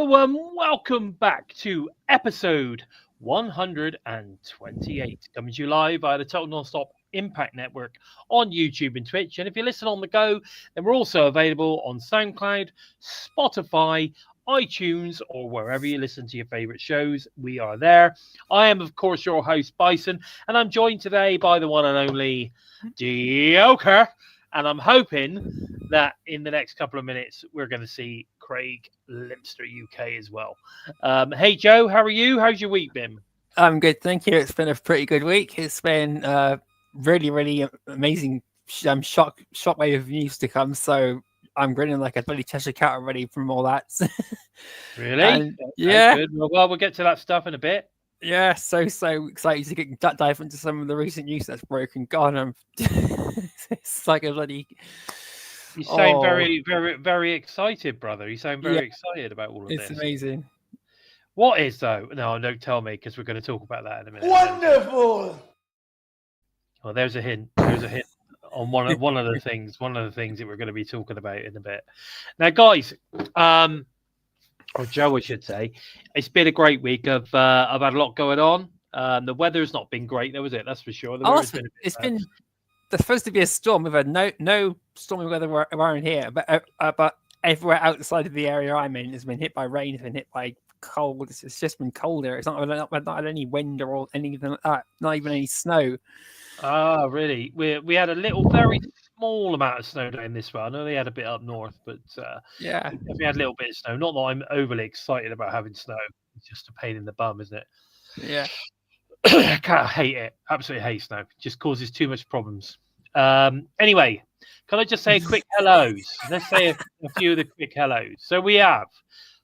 Hello and welcome back to episode 128, coming to you live via the Total Nonstop Impact Network on YouTube and Twitch. And if you listen on the go, then we're also available on SoundCloud, Spotify, iTunes, or wherever you listen to your favorite shows. We are there. I am, of course, your host, Bison, and I'm joined today by the one and only Joker. And I'm hoping that in the next couple of minutes, we're going to see Craig LimpstarUK as well. Hey, Joe, how are you? How's your week been? I'm good, thank you. It's been a pretty good week. It's been really amazing shockwave of news to come. So I'm grinning like a bloody Cheshire cat already from all that. Really? And, yeah. Good. Well, we'll get to that stuff in a bit. Yeah, so excited to dive into some of the recent news that's broken. God, it's like a bloody. You sound very excited, brother. You sound very excited about all of this. It's amazing. What is though? No, don't tell me because we're going to talk about that in a minute. Wonderful. Well, there's a hint. There's a hint on one of the things that we're going to be talking about in a bit. Now, guys, or Joe, I should say, it's been a great week. I've had a lot going on. The weather's not been great, though, is it? That's for sure. It's been. There's supposed to be a storm. We've had no stormy weather around here, but everywhere outside of the area I'm in has been hit by rain. It's been hit by cold. It's just been colder. It's not had any wind or anything like that. Not even any snow. Ah, really? We had a very small amount of snow down this way. I know they had a bit up north, but yeah, we had a little bit of snow. Not that I'm overly excited about having snow. It's just a pain in the bum, isn't it? Yeah. I hate it. Absolutely hate snow. It just causes too much problems. Anyway, can I just say a quick hellos? Let's say a few of the quick hellos. So we have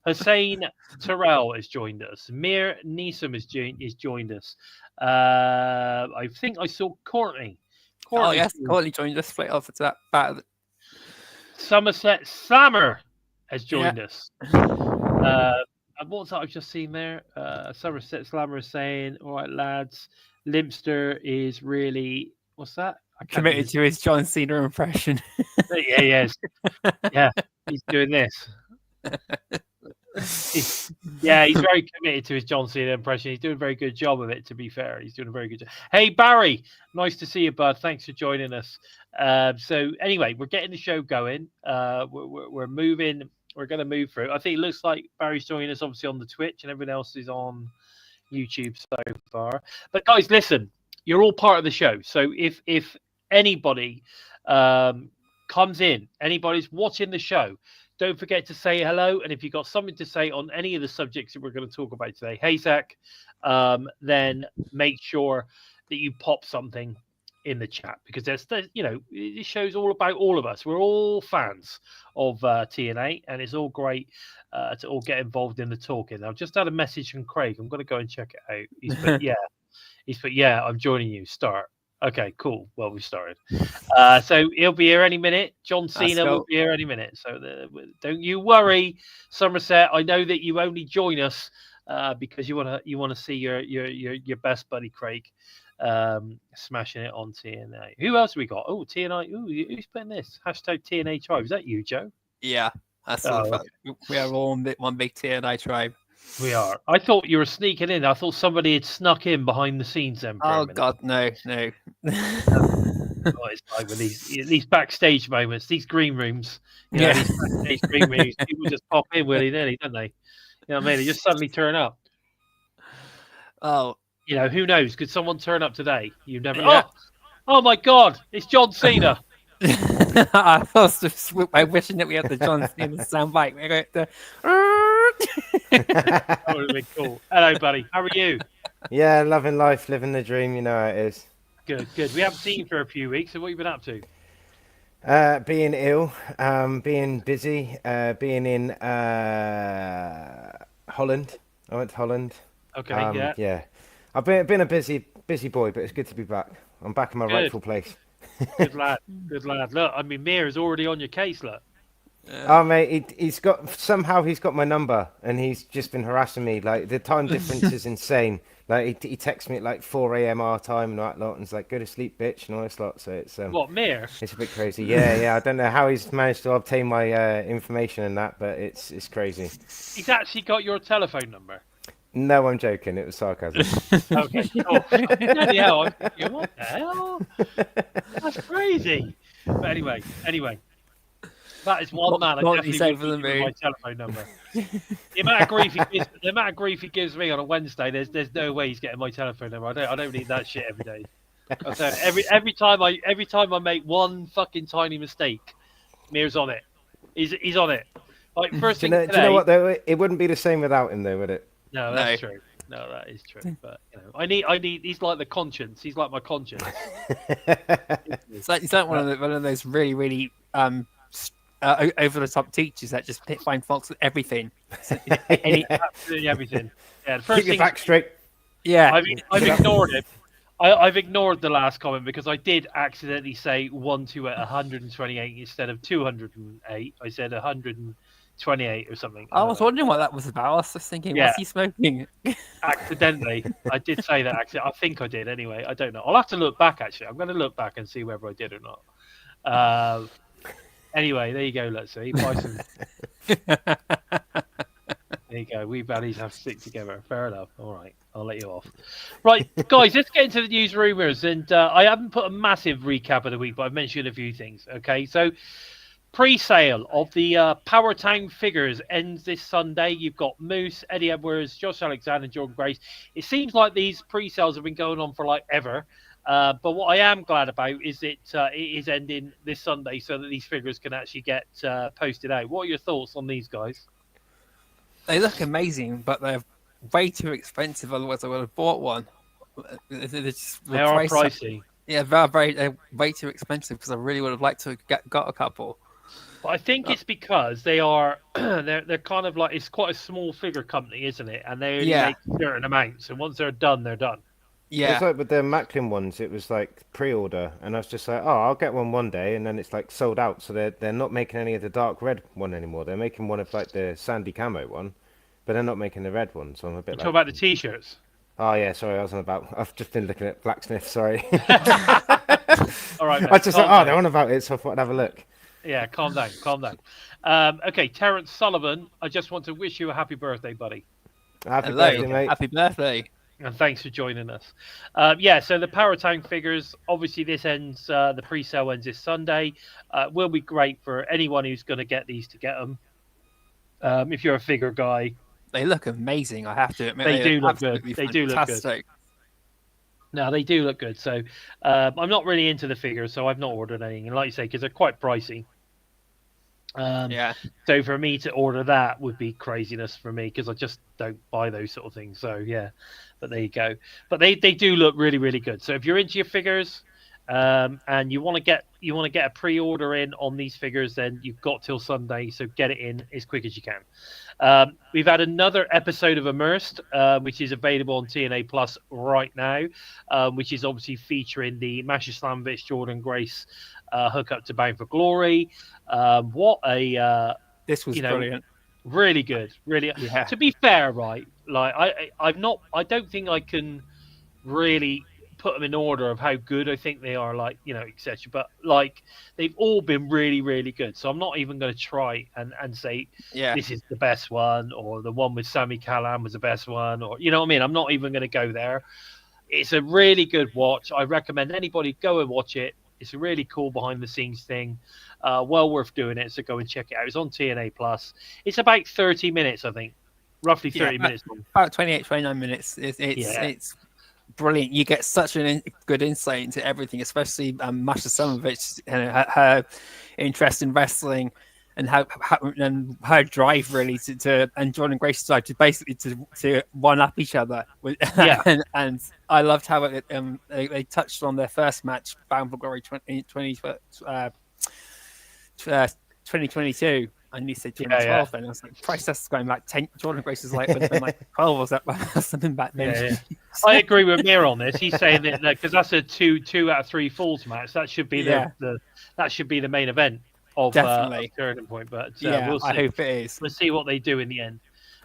Hussein Terrell has joined us. Mir Neeson has joined us. I think I saw Courtney. Oh yes, Courtney joined us. Straight off to that battle. Somerset Slammer has joined us. What's that I've just seen there? Somerset Slammer is saying, all right, lads, Limpster is really, what's that? Committed to his John Cena impression. Yeah, he is. Yeah, he's doing this. He's very committed to his John Cena impression. He's doing a very good job of it, to be fair. He's doing a very good job. Hey, Barry, nice to see you, bud. Thanks for joining us. So anyway, we're getting the show going. We're moving. We're going to move through. I think it looks like Barry's joining us, obviously, on the Twitch, and everyone else is on YouTube so far. But guys, listen, you're all part of the show. So if anybody comes in, anybody's watching the show, don't forget to say hello. And if you've got something to say on any of the subjects that we're going to talk about today, hey, Zach, then make sure that you pop something in the chat, because this show's all about all of us. We're all fans of TNA, and it's all great to all get involved in the talking. I've just had a message from Craig. I'm going to go and check it out. He's put, I'm joining you. Start. Okay, cool. Well, we started. So he'll be here any minute. John Cena will be here any minute. So don't you worry, Somerset. I know that you only join us because you want to see your best buddy Craig smashing it on TNA. Who else have we got? Oh, TNI. Who's putting this? Hashtag TNA Tribe. Is that you, Joe? Yeah, that's we are all one big TNI tribe. We are. I thought you were sneaking in. I thought somebody had snuck in behind the scenes then. Oh God, no. It's like with these backstage moments, these green rooms. These backstage green rooms, people just pop in willy-nilly, don't they? You know what I mean? They just suddenly turn up. Oh. Who knows? Could someone turn up today? You never. Yeah. Oh my God! It's John Cena. I was just wishing that we had the John Cena soundbite. We got the. That would have been cool. Hello, buddy. How are you? Yeah, loving life, living the dream. You know how it is. Good. We haven't seen you for a few weeks. So what have you been up to? Being ill, being busy, being in Holland. I went to Holland. Okay. Yeah. I've been a busy boy, but it's good to be back. I'm back in my rightful place. Good lad. Look, I mean, Mir is already on your case, look. Oh mate, he's got my number, and he's just been harassing me. Like the time difference is insane. Like he texts me at like 4 a.m. our time and all that lot, and it's like, go to sleep, bitch, and all this lot. So it's What, Mir? it's a bit crazy. Yeah. I don't know how he's managed to obtain my information and that, but it's crazy. He's actually got your telephone number. No, I'm joking. It was sarcasm. Okay, cool. Bloody hell, I'm thinking, what the hell? That's crazy. But anyway, that is one man. I definitely would give him my telephone number. The amount of grief he gives me on a Wednesday, there's no way he's getting my telephone number. I don't need that shit every day. So every time I make one fucking tiny mistake, Mir's on it. He's on it. Like first thing today, do you know what though? It wouldn't be the same without him though, would it? No, that's true. No, that is true. But I need. He's like the conscience. He's like my conscience. It's like one of those really, really over the top teachers that just find faults with everything. Absolutely everything. Yeah, the first Keep your back straight. Yeah, I've ignored it. I've ignored the last comment because I did accidentally say 1-2 at 128 instead of 208. I said 128 or something. I was wondering what that was about. I was just thinking, what's he smoking? Accidentally. I did say that. Actually, I think I did anyway. I don't know. I'll have to look back, actually. I'm going to look back and see whether I did or not. Anyway, there you go. Let's see. Bison. There you go. We buddies have to stick together. Fair enough. All right. I'll let you off. Right, guys, let's get into the news rumours. And I haven't put a massive recap of the week, but I've mentioned a few things. Okay, so pre-sale of the Power Town figures ends this Sunday. You've got Moose, Eddie Edwards, Josh Alexander, and Jordynne Grace. It seems like these pre-sales have been going on for like ever. But what I am glad about is it is ending this Sunday so that these figures can actually get posted out. What are your thoughts on these guys? They look amazing, but they're way too expensive. Otherwise, I would have bought one. They are pricey. Yeah, they're way too expensive because I really would have liked to got a couple. But I think it's because they are they're kind of like, it's quite a small figure company, isn't it? And they only make certain amounts, and once they're done, they're done. Yeah, it's like with the Macklin ones, it was like pre-order, and I was just like, oh, I'll get one day, and then it's like sold out. So they're not making any of the dark red one anymore. They're making one of like the sandy camo one, but they're not making the red one. So I'm a bit. Talk about the t-shirts. Oh yeah, sorry, I was on about. I've just been looking at Blacksmith. Sorry. All right. Man, I just like, they're on about it, so I thought I'd have a look. Yeah, calm down. Okay, Terrence Sullivan, I just want to wish you a happy birthday, buddy. Happy birthday, mate. Happy birthday. And thanks for joining us. So the Power Town figures, obviously this ends, the pre-sale ends this Sunday. Will be great for anyone who's going to get these to get them. If you're a figure guy. They look amazing, I have to admit. They do look good. They do look good. No, they do look good. So I'm not really into the figures, so I've not ordered anything. And like you say, because they're quite pricey. So for me to order that would be craziness for me because I just don't buy those sort of things. So yeah, but there you go. But they do look really, really good. So if you're into your figures and you want to get a pre-order in on these figures, then you've got till Sunday. So get it in as quick as you can. We've had another episode of Immersed, which is available on TNA Plus right now, which is obviously featuring the Masha Slamovich, Jordynne Grace hookup to Bound for Glory. This was brilliant. Really good. Really. Yeah. To be fair, right? Like I don't think I can really put them in order of how good I think they are, like, etc. But like they've all been really, really good. So I'm not even going to try and say this is the best one, or the one with Sami Callihan was the best one, or you know what I mean. I'm not even going to go there. It's a really good watch. I recommend anybody go and watch it. It's a really cool behind the scenes thing. Well worth doing it. So go and check it out. It's on TNA Plus. It's about 30 minutes, I think. Roughly 30 minutes long. About 28, 29 minutes. It's brilliant. You get such a good insight into everything, especially Masha Slamovich and her interest in wrestling and how and her drive really to and Jordynne Grace's drive to basically to one up each other. And I loved how they touched on their first match, Bound for Glory 2022. And you said 2012, and I was like, Christ, that's going back 10. Jordynne Grace is like, would have been like 12 or something back then. I agree with Mir on this. He's saying that because that's a two out of three falls match. That should be that should be the main event of Turning Point. But we'll see. I hope it is. We'll see what they do in the end.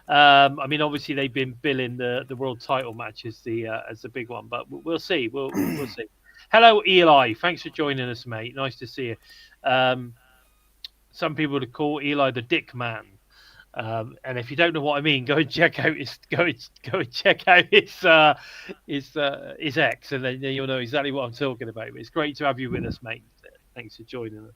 I mean, obviously they've been billing the world title match as the big one, but we'll see. We'll see. Hello, Eli. Thanks for joining us, mate. Nice to see you. Some people would call Eli the Dick Man. And if you don't know what I mean, go and check out his ex, and then you'll know exactly what I'm talking about. But it's great to have you with us, mate. Thanks for joining us.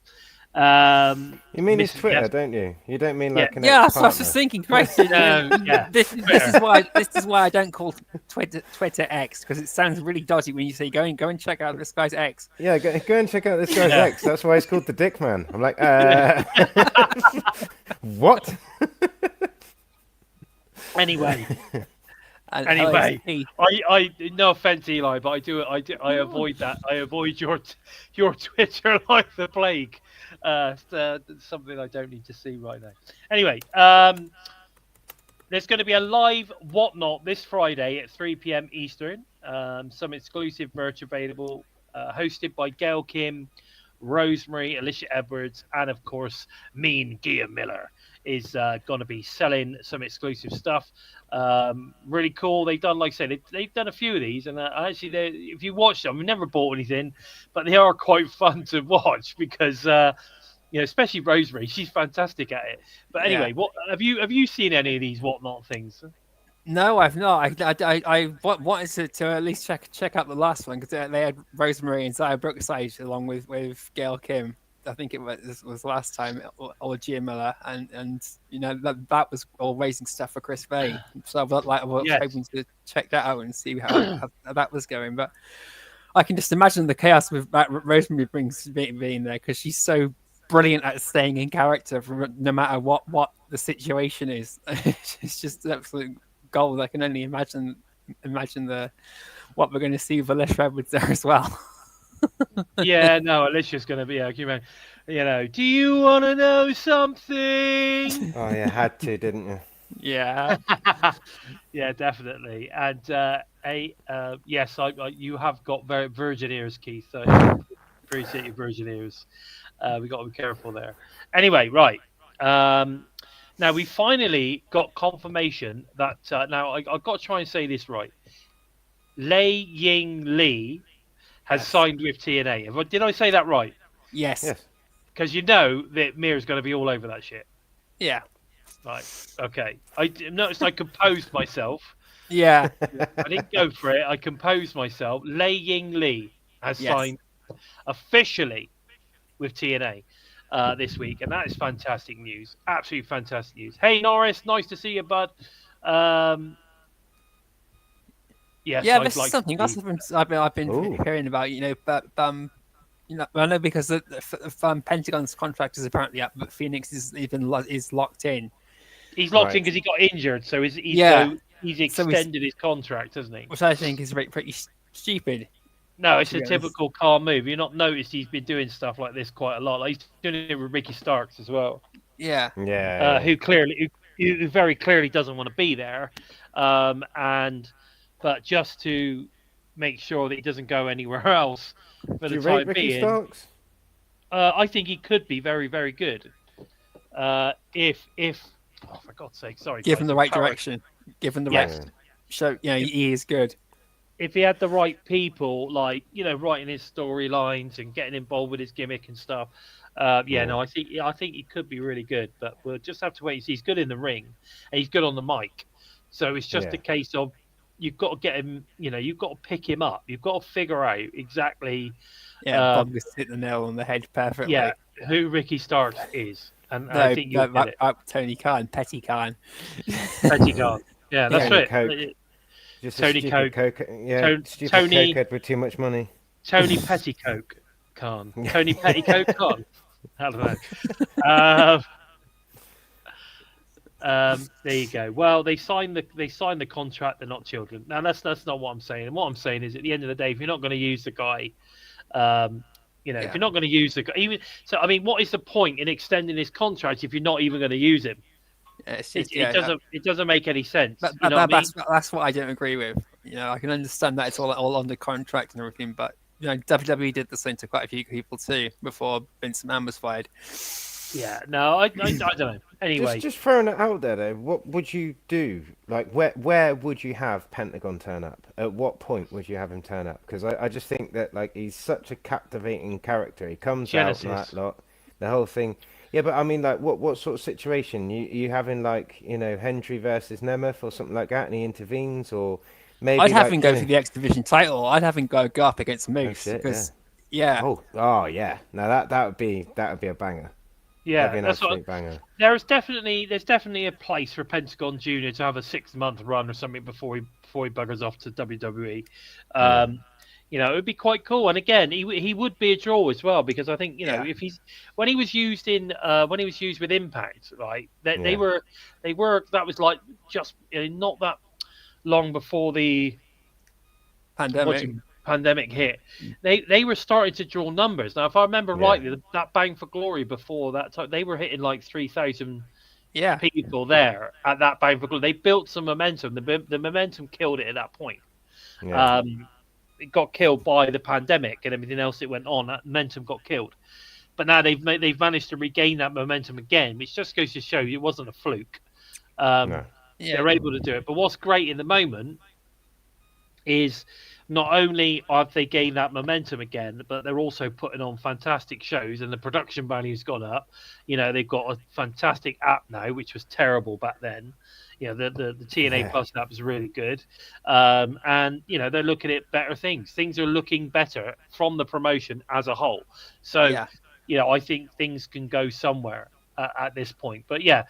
You mean his Twitter, don't you? You don't mean like an yeah. ex-partner? So I was just thinking, Christ, this is why I don't call Twitter X, because it sounds really dodgy when you say go and check out this guy's ex. Yeah, go and check out this guy's ex. That's why he's called the Dick Man. I'm like, what? Anyway. And Anyway, I no offense, Eli, but I avoid that. I avoid your Twitter like the plague. It's something I don't need to see right now. Anyway, there's going to be a live Whatnot this Friday at 3 p.m. Eastern. Some exclusive merch available, hosted by Gail Kim, Rosemary, Alicia Edwards, and of course, Mean Gia Miller is going to be selling some exclusive stuff. Really cool. They've done, like I said, they've done a few of these, and actually, if you watch them, I've never bought anything, but they are quite fun to watch because, especially Rosemary, she's fantastic at it. But anyway, what have you seen any of these Whatnot things? No, I've not. I wanted to at least check out the last one, because they had Rosemary and Zaya Brookside along with Gail Kim. I think it was last time, or Gia Miller, and that was all raising stuff for Chris Bey. So I was hoping to check that out and see how that was going. But I can just imagine the chaos with that Rosemary brings being there, because she's so brilliant at staying in character no matter what the situation is. It's just absolute gold. I can only imagine what we're going to see with Alicia Edwards there as well. Yeah, no, Alicia's going to be do you want to know something? Oh, you had to, didn't you? Yeah. Yeah, definitely. And yes, you have got very virgin ears, Keith. So I appreciate your virgin ears. We got to be careful there. Anyway, right. Now we finally got confirmation that now I've got to try and say this right. Lei-Ying Lee has signed with TNA. Did I say that right? Yes. Because you know that Mira's going to be all over that shit. Yeah. Right. Okay. I noticed I composed myself. Yeah. I didn't go for it. I composed myself. Lei-Ying Lee has signed officially with TNA this week, and that is fantastic news. Absolutely fantastic news. Hey Norris, nice to see you, bud. Yes, yeah, this is something else I've been hearing about. But I know because the Pentagon's contract is apparently up, but Phoenix is locked in. He's locked in because he got injured, so he's extended his contract, hasn't he? Which I think is pretty stupid. No, it's a typical Carl move. You've not noticed he's been doing stuff like this quite a lot. Like he's doing it with Ricky Starks as well. Yeah. Yeah. Who very clearly doesn't want to be there, but just to make sure that he doesn't go anywhere else for the time being. Starks? I think he could be very, very good. If for God's sake, sorry. Given the right direction. Given the right. So he is good. If he had the right people, writing his storylines and getting involved with his gimmick and stuff, I think he could be really good. But we'll just have to wait and see. He's good in the ring, and he's good on the mic. So it's just a case of you've got to get him. You've got to pick him up. You've got to figure out exactly. Yeah, Bob just hit the nail on the head perfectly. Yeah, who Ricky Starks is, and I think Tony Khan, Petty Khan. Petty Khan. Yeah, that's right. Just Tony Coke. Stupid Tony cokehead with too much money. Tony Petticoat Khan. Tony Petticoat Khan. I don't know. There you go. Well, they signed the contract. They're not children. Now that's not what I'm saying. And what I'm saying is, at the end of the day, if you're not going to use the guy, if you're not going to use the guy, what is the point in extending his contract if you're not even going to use him? It doesn't make any sense. That's what I don't agree with. I can understand that it's all under contract and everything, but WWE did the same to quite a few people too before Vince McMahon was fired. Yeah, no, I don't know. Anyway, Just throwing it out there though, what would you do? Like, where would you have Pentagon turn up? At what point would you have him turn up? Because I just think that like he's such a captivating character. He comes out and that Genesis. lot, the whole thing. Yeah, but I mean, like, what sort of situation? You having like Hendry versus Nemeth or something like that, and he intervenes, or I'd maybe have like him go for the X Division title. I'd have him go up against oh Moose shit, yeah. because, yeah, Oh yeah. Now that would be a banger. That'd be Yeah, an that's what. absolute banger. There's definitely a place for Pentagon Junior to have a 6 month run or something before he buggers off to WWE. Yeah. It would be quite cool. And again, he would be a draw as well because I think Yeah. if he's when he was used with Impact, right? They Yeah. were that was like just not that long before the pandemic. pandemic hit. They were starting to draw numbers. Now, if I remember Yeah. rightly, that Bang for Glory before that time, they were hitting like 3,000 Yeah, people there at that Bang for Glory. They built some momentum. The momentum killed it at that point. Yeah. It got killed by the pandemic and everything else that went on. That momentum got killed. But now they've managed to regain that momentum again, which just goes to show it wasn't a fluke. No. yeah, They're able to do it. But what's great in the moment is not only have they gained that momentum again, but they're also putting on fantastic shows, and the production value's gone up. They've got a fantastic app now, which was terrible back then. The TNA Yeah. Plus app is really good, and they're looking at better things. Things are looking better from the promotion as a whole. So, yeah. I think things can go somewhere at this point. But yeah,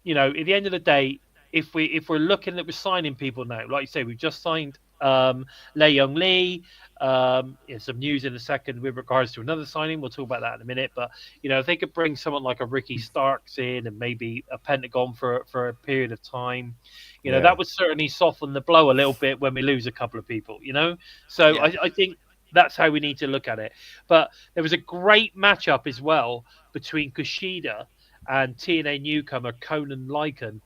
at the end of the day, if we're looking at we're signing people now, like you say, we've just signed Lei-Ying Lee. Some news in a second with regards to another signing. We'll talk about that in a minute. But if they could bring someone like a Ricky Starks in and maybe a Pentagon for a period of time, Yeah. that would certainly soften the blow a little bit when we lose a couple of people. So Yeah. I think that's how we need to look at it. But there was a great matchup as well between Kushida and TNA newcomer Conan Lycan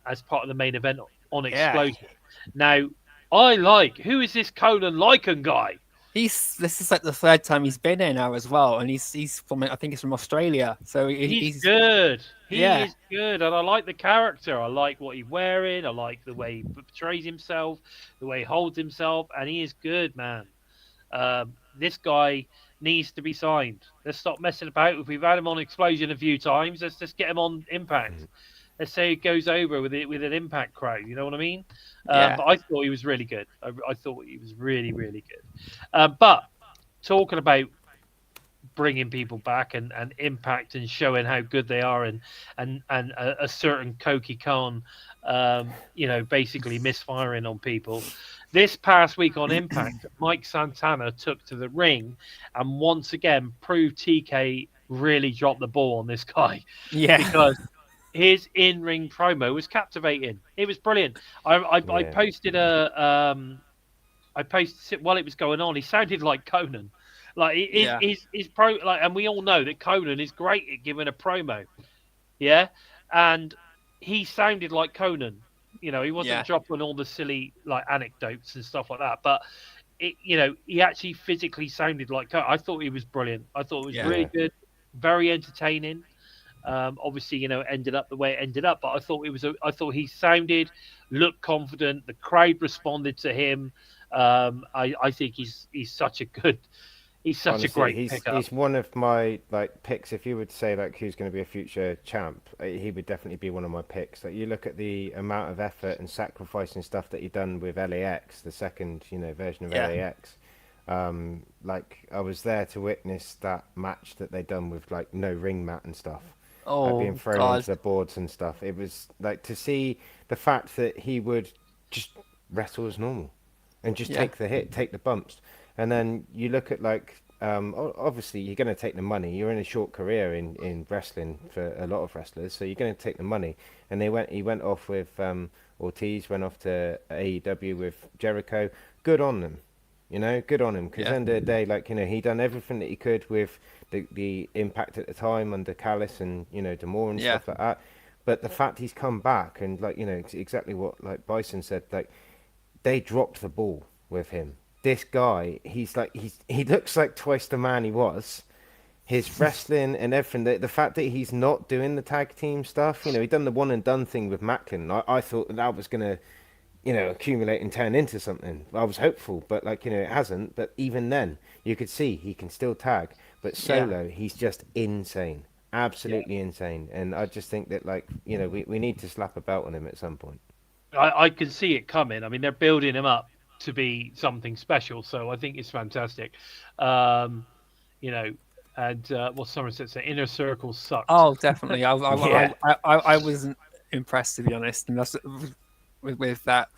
as part of the main event on Yeah. Xplosion. Now, who is this Conan Lycan guy? This is like the third time he's been here now as well, and he's from, I think he's from Australia. So He's good. He Yeah. is good, and I like the character. I like what he's wearing. I like the way he portrays himself, the way he holds himself, and he is good, man. This guy needs to be signed. Let's stop messing about. If we've had him on Xplosion a few times, let's just get him on Impact. Let's say it goes over with an Impact crowd. You know what I mean? Yeah. But I thought he was really good. I thought he was really, really good. But talking about bringing people back and Impact and showing how good they are, and a certain Koki Khan, basically misfiring on people. This past week on Impact, Mike Santana took to the ring and once again proved TK really dropped the ball on this guy. Yeah. Because his in-ring promo was captivating. It was brilliant. I posted I posted while it was going on. He sounded like Conan. Like his pro, like, and we all know that Conan is great at giving a promo. Yeah, and he sounded like Conan. He wasn't dropping all the silly like anecdotes and stuff like that, but he actually physically sounded like Conan. I thought he was brilliant. I thought it was really good, very entertaining. Obviously, it ended up the way it ended up, but I thought he looked confident. The crowd responded to him. I think he's such a great pickup. He's one of my picks. If you would say who's going to be a future champ, he would definitely be one of my picks. Like, you look at the amount of effort and sacrifice and stuff that he done with LAX, the second version of LAX. I was there to witness that match that they done with no ring mat and stuff. Being thrown onto the boards and stuff. It was to see the fact that he would just wrestle as normal and just take the hit, take the bumps. And then you look at obviously you're going to take the money. You're in a short career in wrestling for a lot of wrestlers, so you're going to take the money. And he went off with Ortiz, went off to AEW with Jericho. Good on them, good on him. Because at the end of the day, he done everything that he could with the Impact at the time under Callis and D'Amore and stuff like that. But the fact he's come back and exactly what Bison said, they dropped the ball with him. This guy, he looks like twice the man he was, his wrestling and everything. The fact that he's not doing the tag team stuff, he done the one and done thing with Macklin. I thought that was gonna, accumulate and turn into something. I was hopeful, but it hasn't. But even then, you could see he can still tag. But solo, he's just insane, absolutely insane. And I just think that we need to slap a belt on him at some point. I can see it coming. I mean, they're building him up to be something special, so I think it's fantastic. And what Somerset said, Inner Circle sucks. Oh, definitely. I wasn't impressed, to be honest, and that's with that.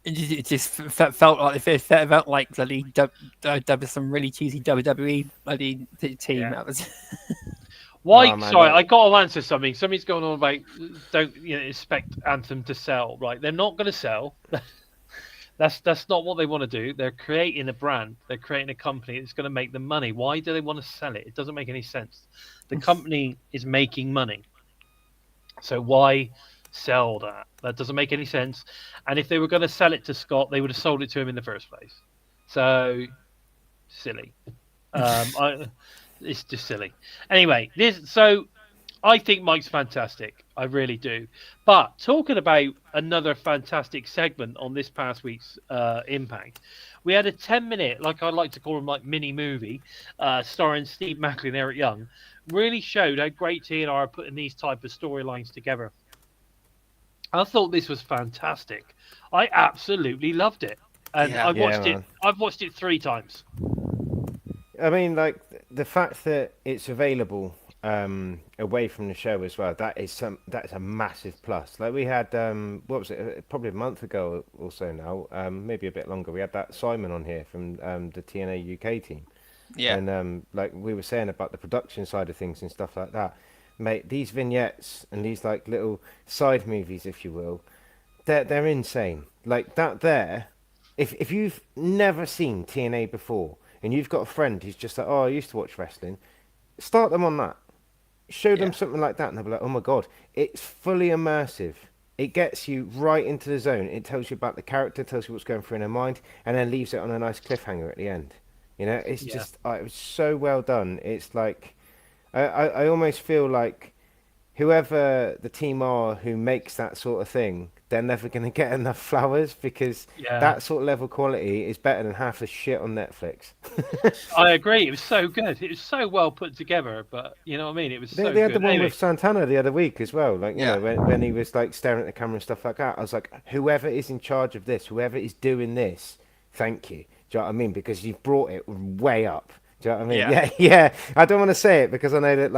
It just felt like bloody some really cheesy WWE bloody team. Yeah. That was. Why? Oh, man, sorry, I got to answer something. Something's going on about don't expect Anthem to sell. Right? They're not going to sell. That's not what they want to do. They're creating a brand. They're creating a company that's going to make them money. Why do they want to sell it? It doesn't make any sense. The company is making money. So why sell that? That doesn't make any sense. And if they were going to sell it to Scott, they would have sold it to him in the first place. So silly. It's just silly. Anyway, so I think Mike's fantastic. I really do. But talking about another fantastic segment on this past week's Impact, we had a 10-minute, like I like to call them, mini movie, starring Steve Macklin and Eric Young. Really showed how great TNR are putting these type of storylines together. I thought this was fantastic. I absolutely loved it, and I've watched it 3 times. I mean, the fact that it's available away from the show as well, that's a massive plus. We had what was it, probably a month ago or so now, maybe a bit longer, we had that Simon on here from the TNA UK team. Yeah. And we were saying about the production side of things and stuff like that, mate, these vignettes and these little side movies, if you will, they're insane. That there, if you've never seen TNA before and you've got a friend who's just like, oh, I used to watch wrestling, start them on that. Show them something like that and they'll be like, oh my God, it's fully immersive. It gets you right into the zone. It tells you about the character, tells you what's going through in their mind, and then leaves it on a nice cliffhanger at the end. It's just, it was so well done. It's I almost feel like whoever the team are who makes that sort of thing, they're never going to get enough flowers, because that sort of level quality is better than half the shit on Netflix. I agree. It was so good. It was so well put together, but you know what I mean? It was so good. They had the one with Santana the other week as well. When he was staring at the camera and stuff like that, I was like, whoever is in charge of this, whoever is doing this, thank you. Do you know what I mean? Because you've brought it way up. Do you know what I mean? Yeah. I don't want to say it because I know that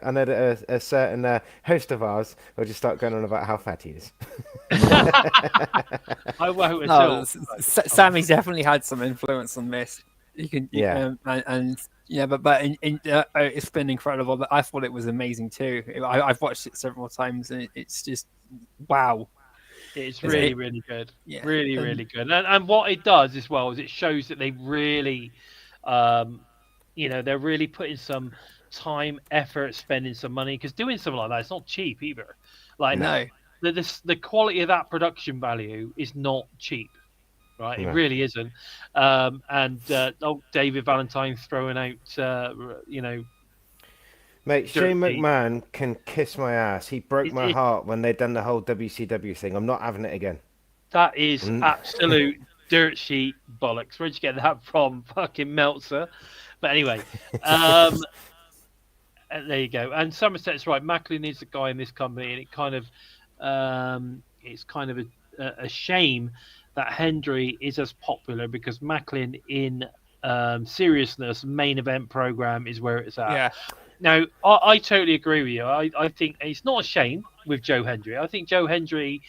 I know that a certain host of ours will just start going on about how fat he is. I won't at all. Sammy's definitely had some influence on this. But it's been incredible. But I thought it was amazing too. I've watched it several times, and it's just wow. It's really, really good. Yeah. Really, really good. And what it does as well is it shows that they really, they're really putting some time, effort, spending some money, because doing something like that, it's not cheap either. No. The quality of that production value is not cheap, right? No. It really isn't. David Valentine throwing out, Mate, Shane McMahon can kiss my ass. He broke my heart when they done the whole WCW thing. I'm not having it again. That is absolute dirt sheet bollocks. Where'd you get that from? Fucking Meltzer. But anyway, there you go. And Somerset's right. Macklin is the guy in this company, and it kind of, it's kind of a shame that Hendry is as popular, because Macklin in seriousness main event program is where it's at. Yeah. Now, I totally agree with you. I think it's not a shame with Joe Hendry. I think Joe Hendry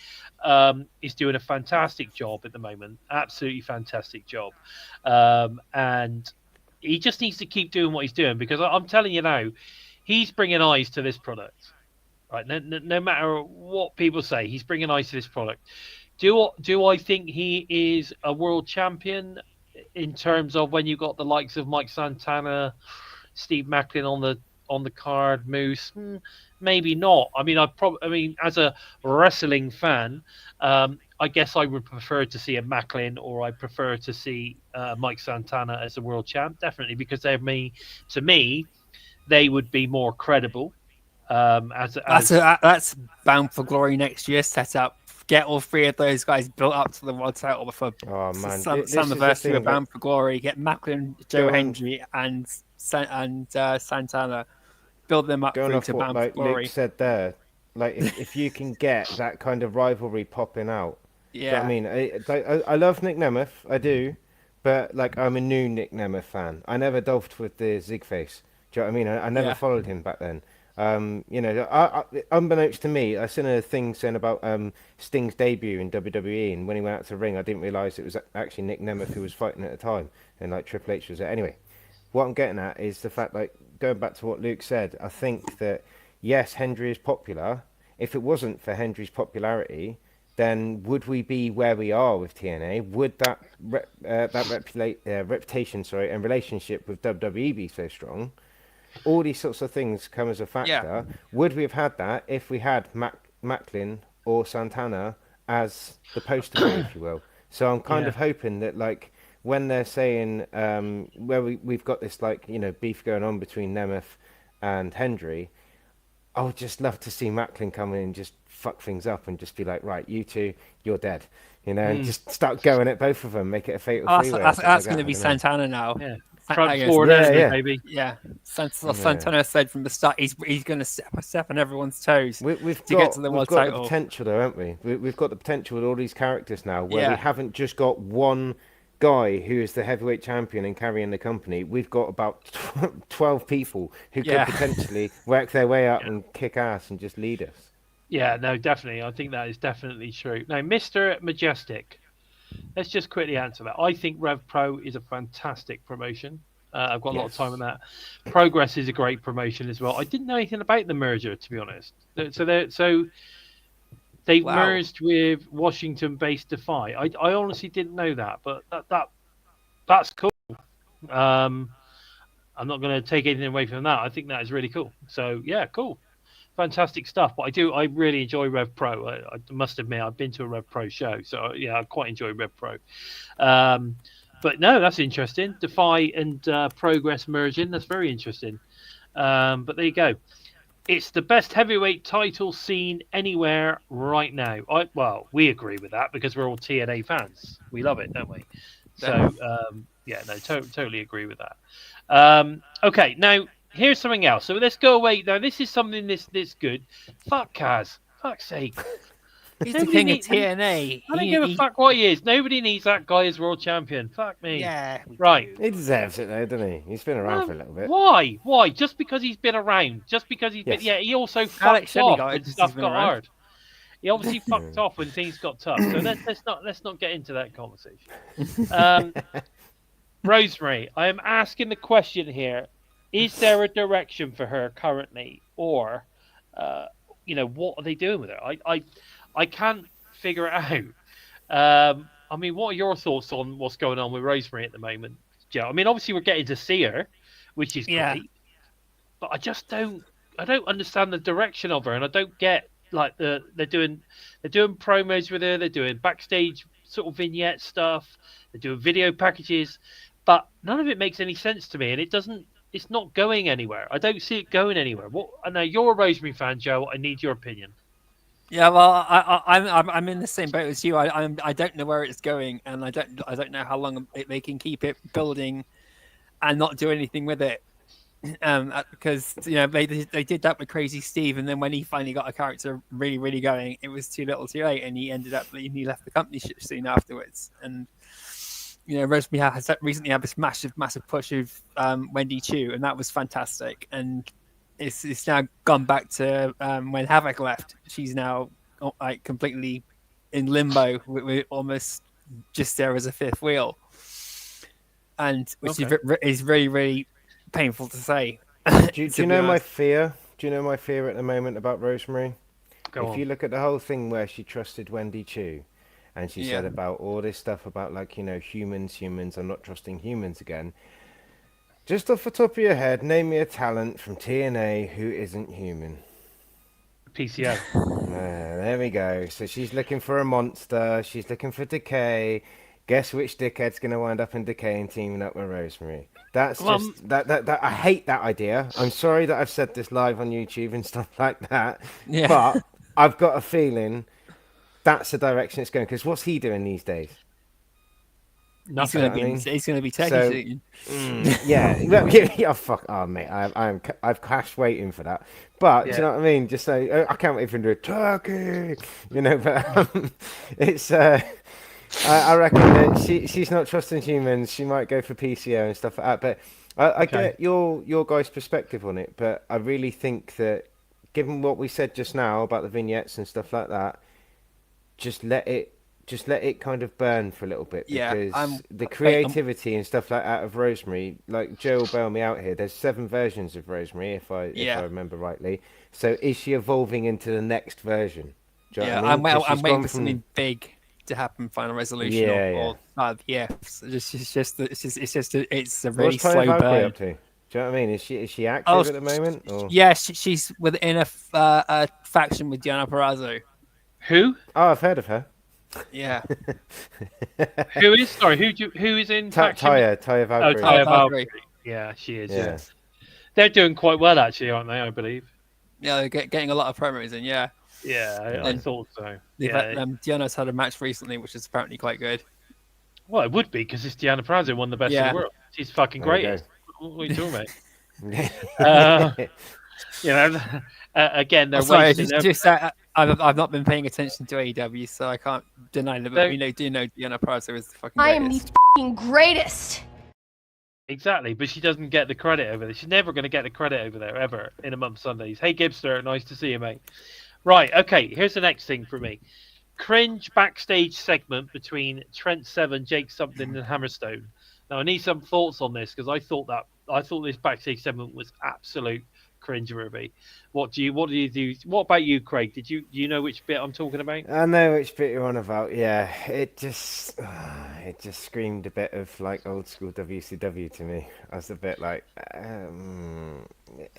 is doing a fantastic job at the moment. Absolutely fantastic job. And he just needs to keep doing what he's doing, because I'm telling you now, he's bringing eyes to this product. Right? No matter what people say, he's bringing eyes to this product. Do I think he is a world champion in terms of when you got the likes of Mike Santana, Steve Macklin on the card, Moose? Maybe not. I mean, as a wrestling fan, I I guess I would prefer to see a Macklin, or I prefer to see Mike Santana as the world champ, definitely, because to me, they would be more credible. That's Bound for Glory next year set up. Get all three of those guys built up to the world title before Oh man, Summerversary of Bound for Glory. Get Macklin, Joe Hendry, and Santana. Build them up going through off to what Bound like for Glory. Luke said there, like if you can get that kind of rivalry popping out, do you know what I mean? I love Nick Nemeth, I do, but like I'm a new Nick Nemeth fan. I never delved with the Zig face. Do you know what I mean? I never followed him back then. Unbeknownst to me, I seen a thing saying about Sting's debut in WWE, and when he went out to the ring, I didn't realise it was actually Nick Nemeth who was fighting at the time, and like Triple H was there. Anyway, what I'm getting at is the fact, like, going back to what Luke said, I think that, yes, Hendry is popular. If it wasn't for Hendry's popularity, then would we be where we are with TNA? Would that reputation, and relationship with WWE be so strong? All these sorts of things come as a factor. Yeah. Would we have had that if we had Macklin or Santana as the poster boy, if you will? So I'm kind of hoping that, like, when they're saying where we've got this, like, beef going on between Nemeth and Hendry, I would just love to see Macklin come in and just fuck things up and just be like, right, you two, you're dead, and just start going at both of them, make it a fatal three-way. That's going to be Santana now. Yeah. Front forward, maybe. Yeah. Santana said from the start he's going to step on everyone's toes to get to the world title. We've got the potential, though, haven't we? We've got the potential with all these characters now, where we haven't just got one guy who is the heavyweight champion and carrying the company. We've got about 12 people who could potentially work their way up and kick ass and just lead us. Yeah, no, definitely. I think that is definitely true. Now, Mr. Majestic, let's just quickly answer that. I think Rev Pro is a fantastic promotion. I've got a lot of time on that. Progress is a great promotion as well. I didn't know anything about the merger, to be honest. So they merged with Washington-based Defy. I honestly didn't know that, but that's cool. I'm not going to take anything away from that. I think that is really cool. So yeah, cool. Fantastic stuff. But I really enjoy Rev Pro. I must admit, I've been to a Rev Pro show, so yeah, I quite enjoy Rev Pro. But no, that's interesting. Defy and Progress merging. That's very interesting. But there you go. It's the best heavyweight title scene anywhere right now. We agree with that because we're all TNA fans. We love it, don't we? So totally agree with that. Okay, now. Here's something else. So let's go away. Now, this is something this good. Fuck Kaz. Fuck's sake. He's the king of TNA. I don't give a fuck what he is. Nobody needs that guy as world champion. Fuck me. Yeah. Right. He deserves it, though, doesn't he? He's been around for a little bit. Why? Why? Just because he's been around. Just because he's been... Yeah, he also fucked off when stuff got hard. He obviously fucked off when things got tough. So let's not get into that conversation. Rosemary, I am asking the question here. Is there a direction for her currently, or, what are they doing with her? I can't figure it out. I mean, what are your thoughts on what's going on with Rosemary at the moment, Joe? I mean, obviously we're getting to see her, which is great, but I don't understand the direction of her, and I don't get like they're doing promos with her, they're doing backstage sort of vignette stuff, they're doing video packages, but none of it makes any sense to me, and it's not going anywhere. I don't see it going anywhere. I know you're a Rosemary fan, Joe. I need your opinion. Yeah, well, I'm in the same boat as you. I don't know where it's going, and I don't know how long they can keep it building, and not do anything with it. Because they did that with Crazy Steve, and then when he finally got a character really, really going, it was too little, too late, and he left the company soon afterwards. And Rosemary has recently had this massive push of Wendy Chu, and that was fantastic. And it's now gone back to when Havoc left. She's now like completely in limbo, with almost just there as a fifth wheel, and which is really, really painful to say. Do you know my fear? Do you know my fear at the moment about Rosemary? If you look at the whole thing where she trusted Wendy Chu, and she said about all this stuff about, like, humans, I'm not trusting humans again. Just off the top of your head, name me a talent from TNA who isn't human. PCO. There we go. So she's looking for a monster. She's looking for Decay. Guess which dickhead's going to wind up in Decay and teaming up with Rosemary? That's just that. I hate that idea. I'm sorry that I've said this live on YouTube and stuff like that. Yeah. But I've got a feeling that's the direction it's going. Because what's he doing these days? He's going to be turkey shooting. Yeah, fuck. Oh, mate, I've cashed waiting for that. But do you know what I mean? Just so I can't wait for him to do a turkey. But it's. I reckon that she's not trusting humans. She might go for PCO and stuff like that. But I get your guys' perspective on it. But I really think that, given what we said just now about the vignettes and stuff like that, just let it kind of burn for a little bit, because the creativity and stuff like that of Rosemary, like Joe will bail me out here, there's 7 versions of Rosemary if I remember rightly. So is she evolving into the next version? Do you know what I mean? I'm waiting for something big to happen, Final Resolution or it's a really slow burn. Up to? Do you know what I mean? Is she active at the moment? Or? Yeah, she's within a faction with Diana Perazzo. Who? Oh, I've heard of her. Yeah. Who is? Sorry, who is in faction? Taya Valkyrie. Oh, Taya Valkyrie. Yeah, she is. Yeah. They're doing quite well, actually, aren't they? I believe. Yeah, they're getting a lot of promos in. Yeah. Yeah, I thought so. Diana's had a match recently, which is apparently quite good. Well, it would be, because it's Diana Perazzo, one of the best in the world. She's fucking great. What are you talking about? Again, they're I've not been paying attention to AEW, so I can't deny that. But we do know Diana Perazzo is the fucking greatest. I am the fucking greatest. Exactly, but she doesn't get the credit over there. She's never going to get the credit over there, ever, in Among Sundays. Hey, Gibster, nice to see you, mate. Right, okay, here's the next thing for me. Cringe backstage segment between Trent Seven, Jake Something, and Hammerstone. Now, I need some thoughts on this, because I thought this backstage segment was absolute cringeworthy. What do you do? What about you, Craig? Do you know which bit I'm talking about? I know which bit you're on about. Yeah, it just screamed a bit of like old school WCW to me. I was a bit like,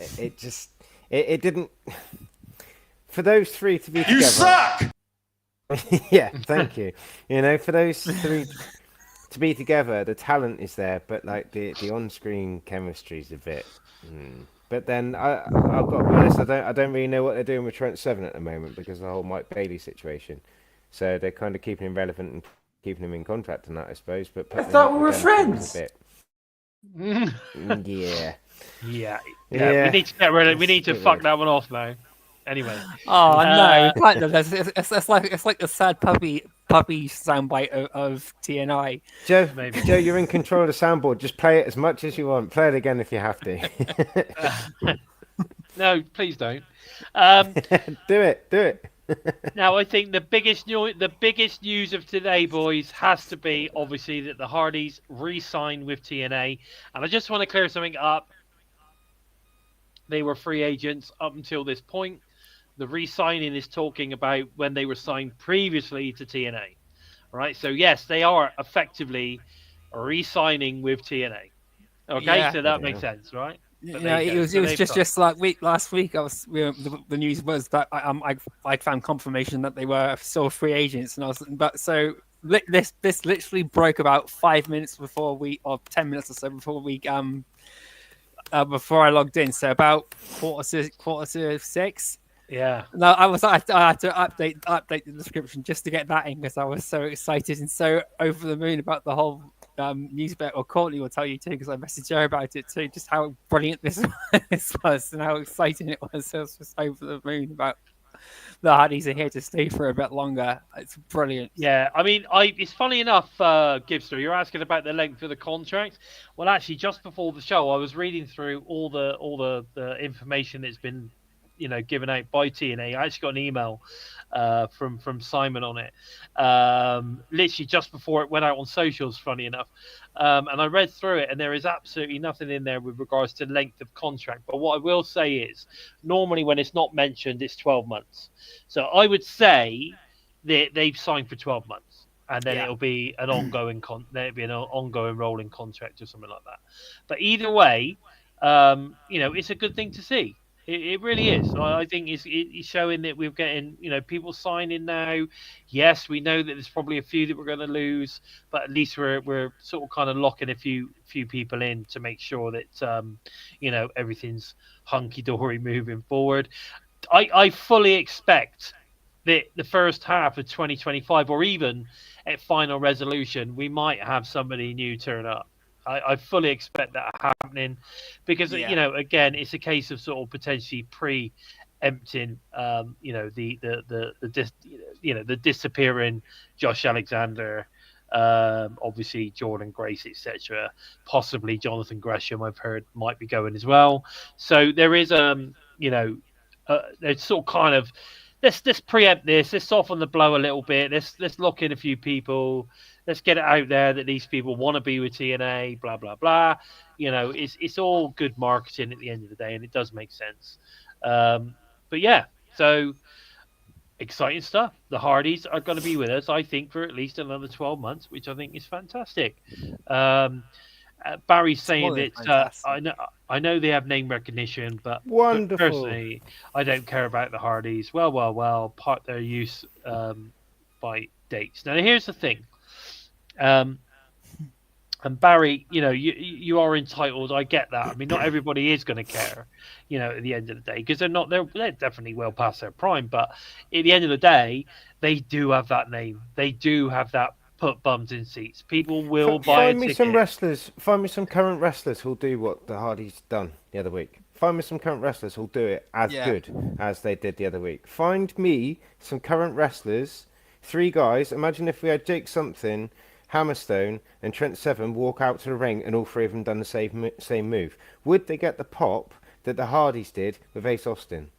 it didn't. For those 3 to be together. You suck. Yeah, thank you. For those 3 to be together, the talent is there, but like the on-screen chemistry is a bit. But then I've got to be honest, I don't really know what they're doing with Trent Seven at the moment, because of the whole Mike Bailey situation. So they're kind of keeping him relevant and keeping him in contract and that, I suppose. But I thought we were friends. Yeah. We need to get rid of. We need to fuck that one off now. Anyway. Oh no! It's like the sad puppy soundbite of TNI. Joe, you're in control of the soundboard. Just play it as much as you want. Play it again if you have to. No, please don't. Do it. Now, I think the biggest news of today, boys, has to be obviously that the Hardys re-signed with TNA, and I just want to clear something up. They were free agents up until this point. The re-signing is talking about when they were signed previously to TNA. Right? So, yes, they are effectively re-signing with TNA. Okay, so that makes sense, right? It was just like last week. The news was that I found confirmation that they were still free agents, and this literally broke about 5 minutes before 10 minutes or so before I logged in. So about quarter to 6. Yeah. No, I had to update the description just to get that in, because I was so excited and so over the moon about the whole news bit. Or Courtney will tell you too, because I messaged her about it too, just how brilliant this was and how exciting it was. So I was just over the moon about the Hardys are here to stay for a bit longer. It's brilliant. Yeah, I mean, it's funny enough, Gibster, you're asking about the length of the contract. Well, actually, just before the show, I was reading through all the information that's been given out by TNA. I actually got an email from Simon on it, literally just before it went out on socials, funny enough. And I read through it, and there is absolutely nothing in there with regards to length of contract. But what I will say is, normally when it's not mentioned, it's 12 months. So I would say that they've signed for 12 months, and then it'll be an ongoing ongoing rolling contract or something like that. But either way, it's a good thing to see. It really is. I think it's showing that we're getting, people signing now. Yes, we know that there's probably a few that we're going to lose, but at least we're sort of kind of locking a few people in to make sure that everything's hunky dory moving forward. I fully expect that the first half of 2025, or even at Final Resolution, we might have somebody new turn up. I fully expect that happening because again, it's a case of sort of potentially preempting, the disappearing Josh Alexander, obviously Jordynne Grace, etc. Possibly Jonathan Gresham, I've heard, might be going as well. So there is it's sort of kind of let's preempt this. Let's soften the blow a little bit. Let's lock in a few people. Let's get it out there that these people want to be with TNA. Blah blah blah. It's all good marketing at the end of the day, and it does make sense. But yeah, so exciting stuff. The Hardys are going to be with us, I think, for at least another 12 months, which I think is fantastic. Barry's saying that I know they have name recognition, but Wonderful. Personally, I don't care about the Hardys. Well, part their use by dates. Now, here's the thing. And Barry, you are entitled. I get that. I mean, not everybody is going to care, at the end of the day, because they're definitely well past their prime. But at the end of the day, they do have that name. They do have that put bums in seats. People will buy a ticket. Find me some current wrestlers who'll do what the Hardys done the other week. Find me some current wrestlers who'll do it as good as they did the other week. Find me some current wrestlers, 3 guys. Imagine if we had Jake Something, Hammerstone, and Trent Seven walk out to the ring and all 3 of them done the same move. Would they get the pop that the Hardys did with Ace Austin?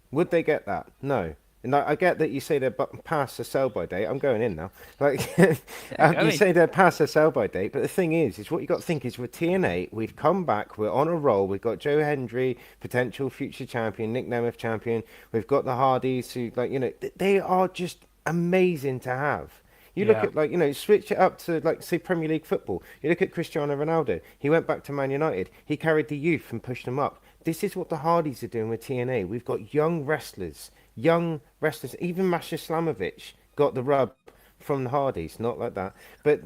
Would they get that? No. And I get that you say they're past the sell-by date. I'm going in now. You say they're past the sell-by date, but the thing is what you got to think is with TNA, we've come back, we're on a roll. We've got Joe Hendry, potential future champion, Nick Nemeth champion. We've got the Hardys, who they are just amazing to have. You look at switch it up to say Premier League football. You look at Cristiano Ronaldo. He went back to Man United. He carried the youth and pushed them up. This is what the Hardys are doing with TNA. We've got young wrestlers. Even Masha Slamovich got the rub from the Hardys, not like that. But,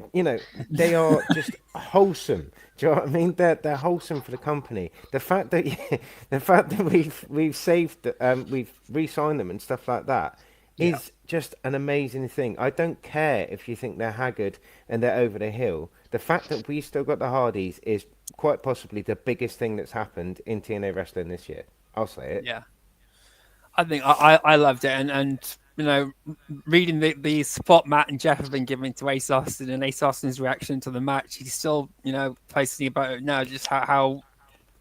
they are just wholesome. Do you know what I mean? They're wholesome for the company. The fact that we've saved, we've re-signed them and stuff like that is just an amazing thing. I don't care if you think they're haggard and they're over the hill. The fact that we still got the Hardys is quite possibly the biggest thing that's happened in TNA wrestling this year. I'll say it. Yeah. I think I loved it, and reading the support Matt and Jeff have been giving to Ace Austin and Ace Austin's reaction to the match, he's still posting about it now, just how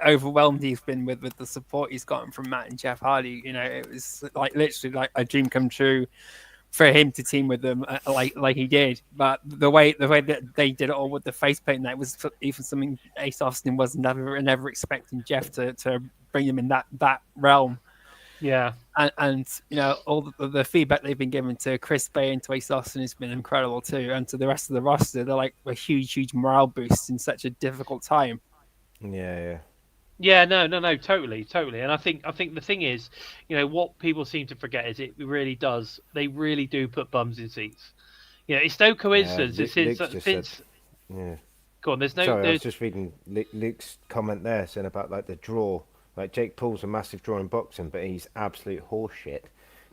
overwhelmed he's been with the support he's gotten from Matt and Jeff Hardy. It was literally like a dream come true for him to team with them like he did. But the way that they did it all with the face paint, that was even something Ace Austin was never expecting Jeff to bring him in that realm. Yeah, and all the feedback they've been given to Chris Bey and to Ace Austin has been incredible too, and to the rest of the roster, they're like a huge morale boost in such a difficult time. Yeah, no, totally, and I think the thing is, what people seem to forget is it really does. They really do put bums in seats. It's no coincidence. Go on. I was just reading Luke's comment there, saying about the draw. Like Jake Paul's a massive draw in boxing, but he's absolute horseshit.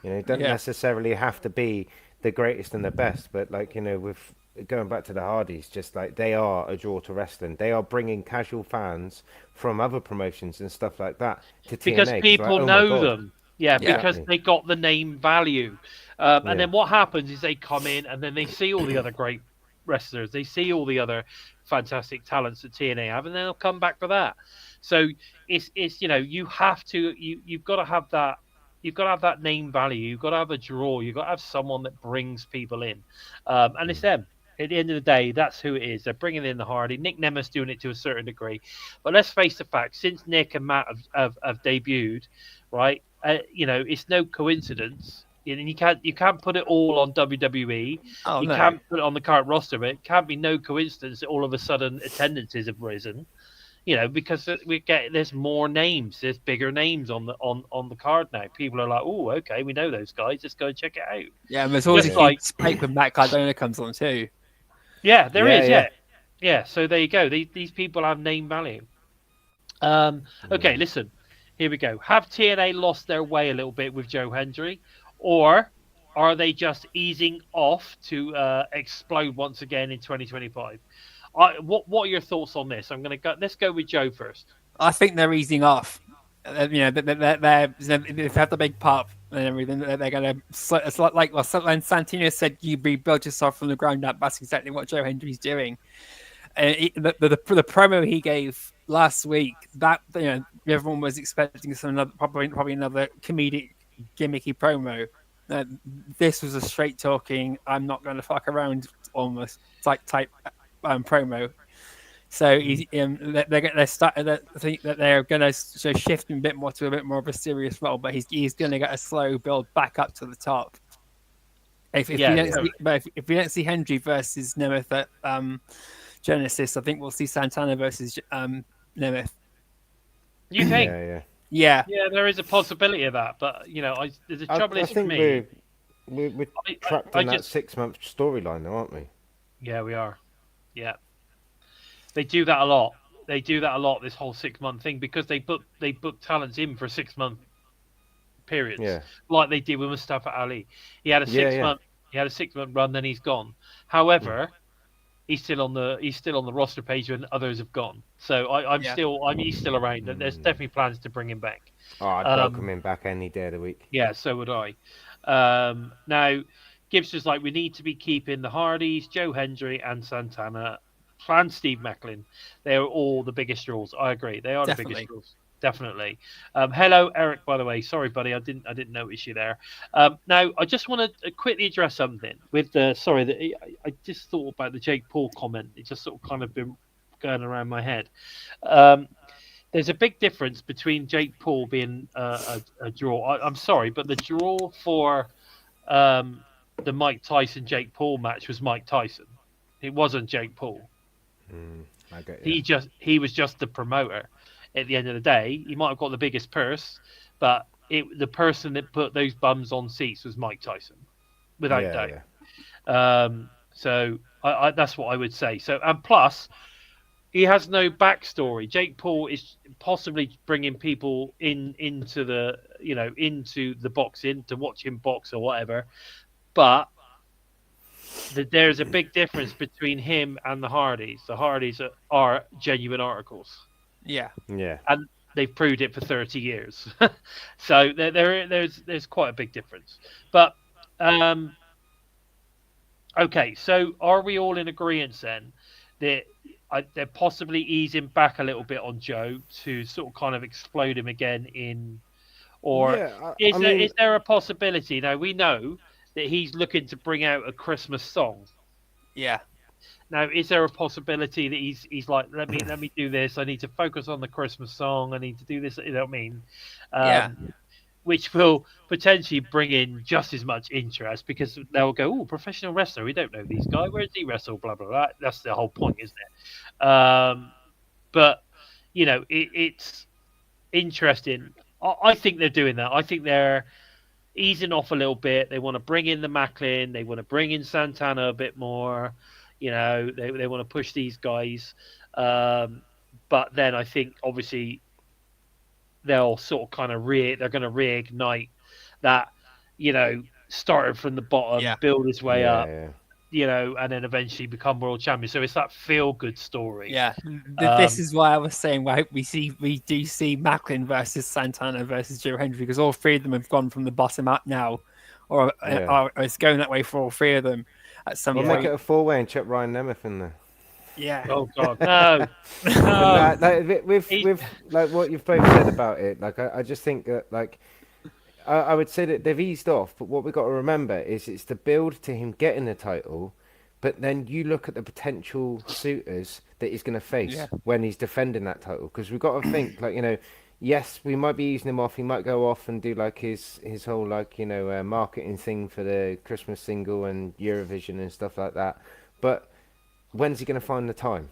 He doesn't necessarily have to be the greatest and the best, but with going back to the Hardys, just they are a draw to wrestling. They are bringing casual fans from other promotions and stuff like that to TNA. Because people know them. Yeah, because they got the name value. And then what happens is they come in and then they see all the other great wrestlers. They see all the other fantastic talents that TNA have, and then they'll come back for that. So it's you've got to have that. You've got to have that name value. You've got to have a draw. You've got to have someone that brings people in, and it's them. At the end of the day, that's who it is. They're bringing in the Hardy. Nick Nemeth's doing it to a certain degree, but let's face the facts. Since Nick and Matt have debuted, right? It's no coincidence. And you can't put it all on WWE. You can't put it on the current roster, but it can't be no coincidence that all of a sudden attendances have risen. because there's more names, there's bigger names on the card now. People are like, oh, okay, we know those guys. Let's go and check it out. Yeah, and there's always Just a like- huge spike when Matt Cardona comes on too. Yeah, there Yeah, is. yeah. Yeah. So there you go. These people have name value. Okay, listen. Here we go. Have TNA lost their way a little bit with Joe Hendry, or are they just easing off to explode once again in 2025? What are your thoughts on this? Let's go with Joe first. I think they're easing off. They've had the big pop and everything. They're going to. It's like when Santino said, "You rebuild yourself from the ground up." That's exactly what Joe Hendry's doing. The promo he gave last week, that everyone was expecting probably another comedic gimmicky promo. This was a straight talking, I'm not going to fuck around almost type promo. So they're starting. I think that they're going to shift him a bit more to a bit more of a serious role, but he's going to get a slow build back up to the top. If we don't see Hendry versus Nemeth at Genesis, I think we'll see Santana versus Nemeth. You think? Yeah. Yeah, there is a possibility of that, but there's a trouble I is for think me. we're trapped in that 6-month storyline, though, aren't we? Yeah, we are. Yeah, they do that a lot. This whole 6-month thing, because they book talents in for 6-month periods. Yeah. Like they did with Mustafa Ali. He had a 6-month run, then he's gone. However, he's still on the roster page when others have gone. So he's still around. There's definitely plans to bring him back. Oh, I'd welcome him back any day of the week. Yeah, so would I. Now, Gibbs was like, we need to be keeping the Hardys, Joe Hendry, and Santana, and Steve Macklin. They're all the biggest draws. I agree. They are the biggest draws. Definitely. Hello, Eric. By the way, sorry, buddy, I didn't notice you there. Now, I just want to quickly address something with the. Sorry, I just thought about the Jake Paul comment. It just sort of kind of been going around my head. There's a big difference between Jake Paul being a draw. I'm sorry, but the draw for the Mike Tyson Jake Paul match was Mike Tyson. It wasn't Jake Paul. I get you. He was just the promoter. At the end of the day, he might have got the biggest purse, but the person that put those bums on seats was Mike Tyson, without doubt. Yeah. So I that's what I would say. So, and plus, he has no backstory. Jake Paul is possibly bringing people into the boxing to watch him box or whatever, but there's a big difference between him and the Hardys. The Hardys are genuine articles. Yeah. And they've proved it for 30 years. So there's quite a big difference. But okay, so are we all in agreement then that they're possibly easing back a little bit on Joe to sort of kind of explode him again is there a possibility? Now, we know that he's looking to bring out a Christmas song. Yeah. Now, is there a possibility that he's like, let me do this. I need to focus on the Christmas song. I need to do this. You know what I mean? Which will potentially bring in just as much interest, because they'll go, oh, professional wrestler. We don't know these guys. Where does he wrestle? Blah, blah, blah. That's the whole point, isn't it? But, it's interesting. I think they're doing that. I think they're easing off a little bit. They want to bring in the Macklin. They want to bring in Santana a bit more. They want to push these guys. But then I think, obviously, they'll sort of kind of they're going to reignite that, started from the bottom, build his way up, and then eventually become world champion. So it's that feel-good story. Yeah, this is why I was saying I hope we do see Macklin versus Santana versus Joe Hendry, because all three of them have gone from the bottom up now, or it's going that way for all three of them at some point. We'll make it a 4-way and chuck Ryan Nemeth in there. Yeah. Oh God, no. With like what you've both said about it, like I just think that I would say that they've eased off, but what we've got to remember is it's the build to him getting the title, but then you look at the potential suitors that he's going to face when he's defending that title, because we've got to think yes, we might be easing him off. He might go off and do his whole marketing thing for the Christmas single and Eurovision and stuff like that, but when's he going to find the time?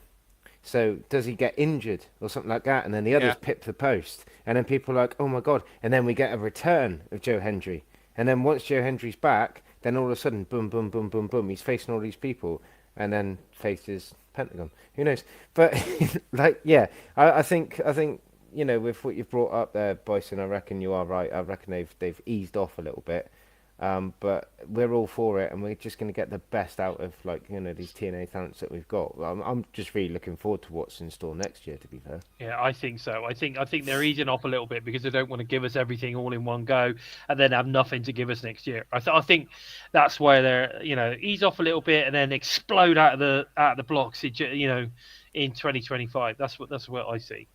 So does he get injured or something like that? And then the others pip the post. And then people are like, oh my God. And then we get a return of Joe Hendry. And then once Joe Hendry's back, then all of a sudden, boom, boom, boom, boom, boom, he's facing all these people and then faces Pentagon. Who knows? But like, yeah, I think, you know, with what you've brought up there, Bison, I reckon you are right. I reckon they've eased off a little bit. But we're all for it, and we're just going to get the best out of, like, you know, these TNA talents that we've got. I'm just really looking forward to what's in store next year, to be fair. Yeah, I think so. I think they're easing off a little bit because they don't want to give us everything all in one go and then have nothing to give us next year. I think that's where they're, you know, ease off a little bit and then explode out of the blocks, you know, in 2025. That's what I see.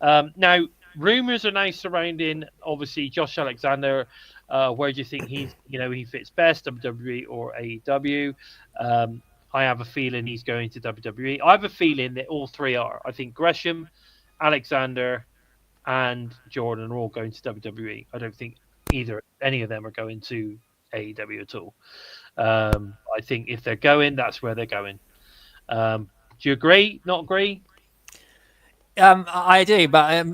Now, rumors are now surrounding, obviously, Josh Alexander. Where do you think he fits best, WWE or AEW? I have a feeling he's going to WWE. I have a feeling that all three are. I think Gresham, Alexander, and Jordan are all going to WWE. I don't think any of them are going to AEW at all. I think if they're going, that's where they're going. Do you agree? Not agree? I do, but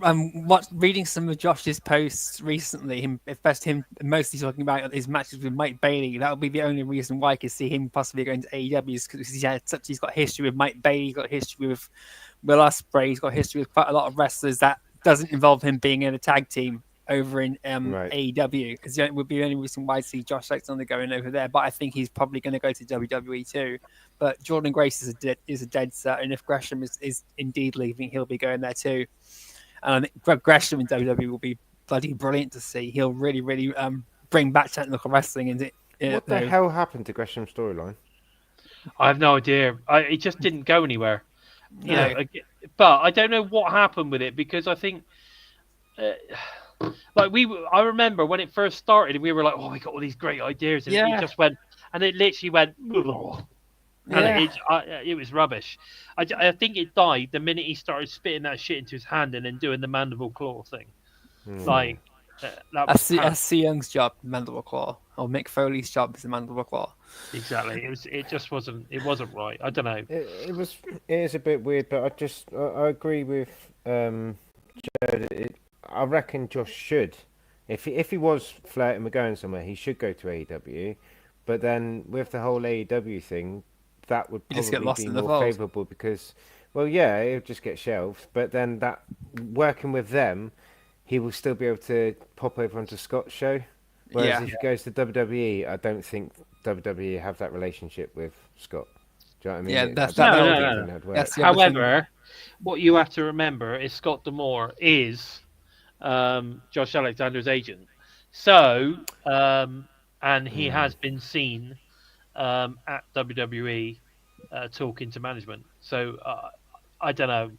I'm reading some of Josh's posts recently. Him mostly talking about his matches with Mike Bailey. That would be the only reason why I could see him possibly going to AEW, is because he's got history with Mike Bailey, he's got history with Will Ospreay, he's got history with quite a lot of wrestlers that doesn't involve him being in a tag team over in AEW. Because it would be the only reason why I see Josh Alexander going over there. But I think he's probably going to go to WWE too. But Jordynne Grace is a dead set, and if Gresham is indeed leaving, he'll be going there too. And I think Gresham in WWE will be bloody brilliant to see. He'll really, really bring back technical wrestling. What the hell happened to Gresham's storyline? I have no idea. It just didn't go anywhere. You know, but I don't know what happened with it, because I think, I remember when it first started, we were like, "Oh, we got all these great ideas," and it just went, and it literally went. And it was rubbish. I think it died the minute he started spitting that shit into his hand and then doing the mandible claw thing. Like that's Young's job, mandible claw, or Mick Foley's job is the mandible claw. Exactly. It just wasn't. It wasn't right. I don't know. It is a bit weird, but I agree with Joe. I reckon Josh should, if he was flirting with going somewhere, he should go to AEW. But then with the whole AEW thing, that would probably be more favourable because, well, yeah, it would just get shelved. But then that working with them, he will still be able to pop over onto Scott's show. Whereas if he goes to WWE, I don't think WWE have that relationship with Scott. Do you know what I mean? Yeah, no. However, what you have to remember is Scott D'Amore is Josh Alexander's agent. So, and he has been seen at WWE talking to management. So I don't know.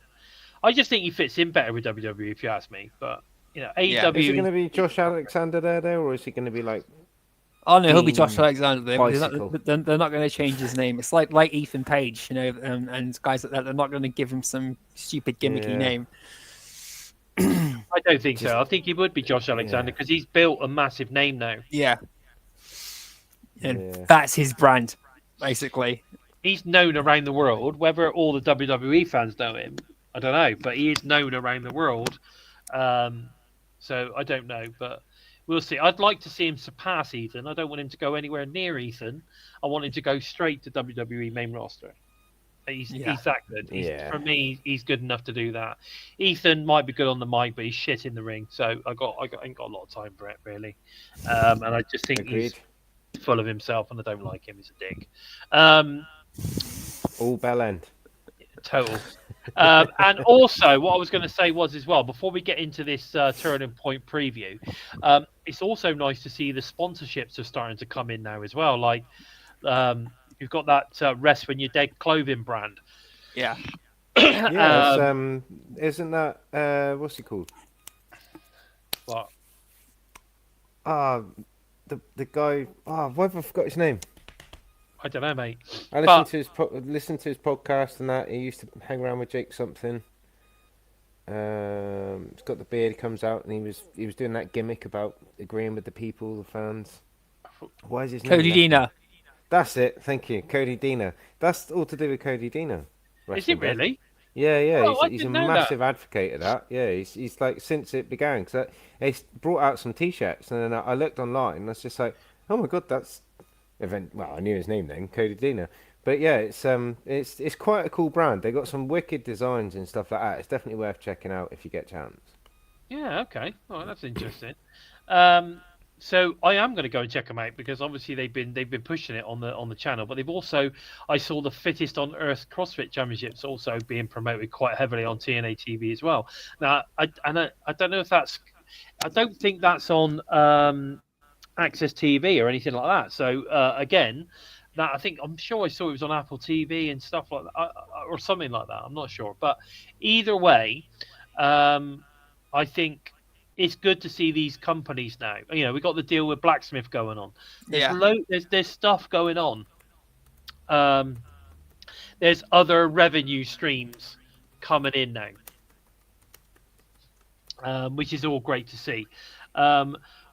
I just think he fits in better with WWE, if you ask me. But you know, AEW. Is it going to be Josh Alexander there, or is he going to be like? Oh no, he'll be Josh Alexander there. They're not going to change his name. It's like Ethan Page, you know, and guys like that. They're not going to give him some stupid gimmicky name. I don't think so. I think he would be Josh Alexander because he's built a massive name now. Yeah. And that's his brand, basically. He's known around the world. Whether all the WWE fans know him, I don't know. But he is known around the world. So I don't know. But we'll see. I'd like to see him surpass Ethan. I don't want him to go anywhere near Ethan. I want him to go straight to WWE main roster. He's that good. For me, he's good enough to do that. Ethan might be good on the mic, but he's shit in the ring. So I ain't got a lot of time for it, really. And I just think he's full of himself, and I don't like him. He's a dick. All bell end. Total. And also, what I was going to say was as well, before we get into this Turning Point preview, it's also nice to see the sponsorships are starting to come in now as well. Like, you've got that Rest When You're Dead clothing brand. Yeah. Isn't that what's he called? What? The guy. Why have I forgot his name? I don't know, mate. I listened to his podcast and that. He used to hang around with Jake something. He's got the beard. He comes out and he was doing that gimmick about agreeing with the people, the fans. Why is his name? Cody Deaner. That's it. Thank you, Cody Deaner. That's all to do with Cody Deaner. Wrestling Is it really? Yeah, yeah, Oh, I he's a didn't know that. massive advocate of that. Yeah, he's like since it began. Cause they brought out some T-shirts, and then I looked online, and I was just like, oh my god, that's well, I knew his name then, Cody Deaner. But yeah, it's quite a cool brand. They got some wicked designs and stuff like that. It's definitely worth checking out if you get a chance. Yeah, okay. Oh, that's interesting. So I am going to go and check them out because obviously they've been pushing it on the channel, but they've also, I saw the Fittest on Earth CrossFit Championships also being promoted quite heavily on TNA TV as well. Now I don't know if that's, I don't think that's on Access TV or anything like that. So again, that I'm sure I saw it was on Apple TV and stuff like that, or something like that. I'm not sure, but either way, I think it's good to see these companies now. You know, we got the deal with Blacksmith going on. There's stuff going on. There's other revenue streams coming in now, which is all great to see.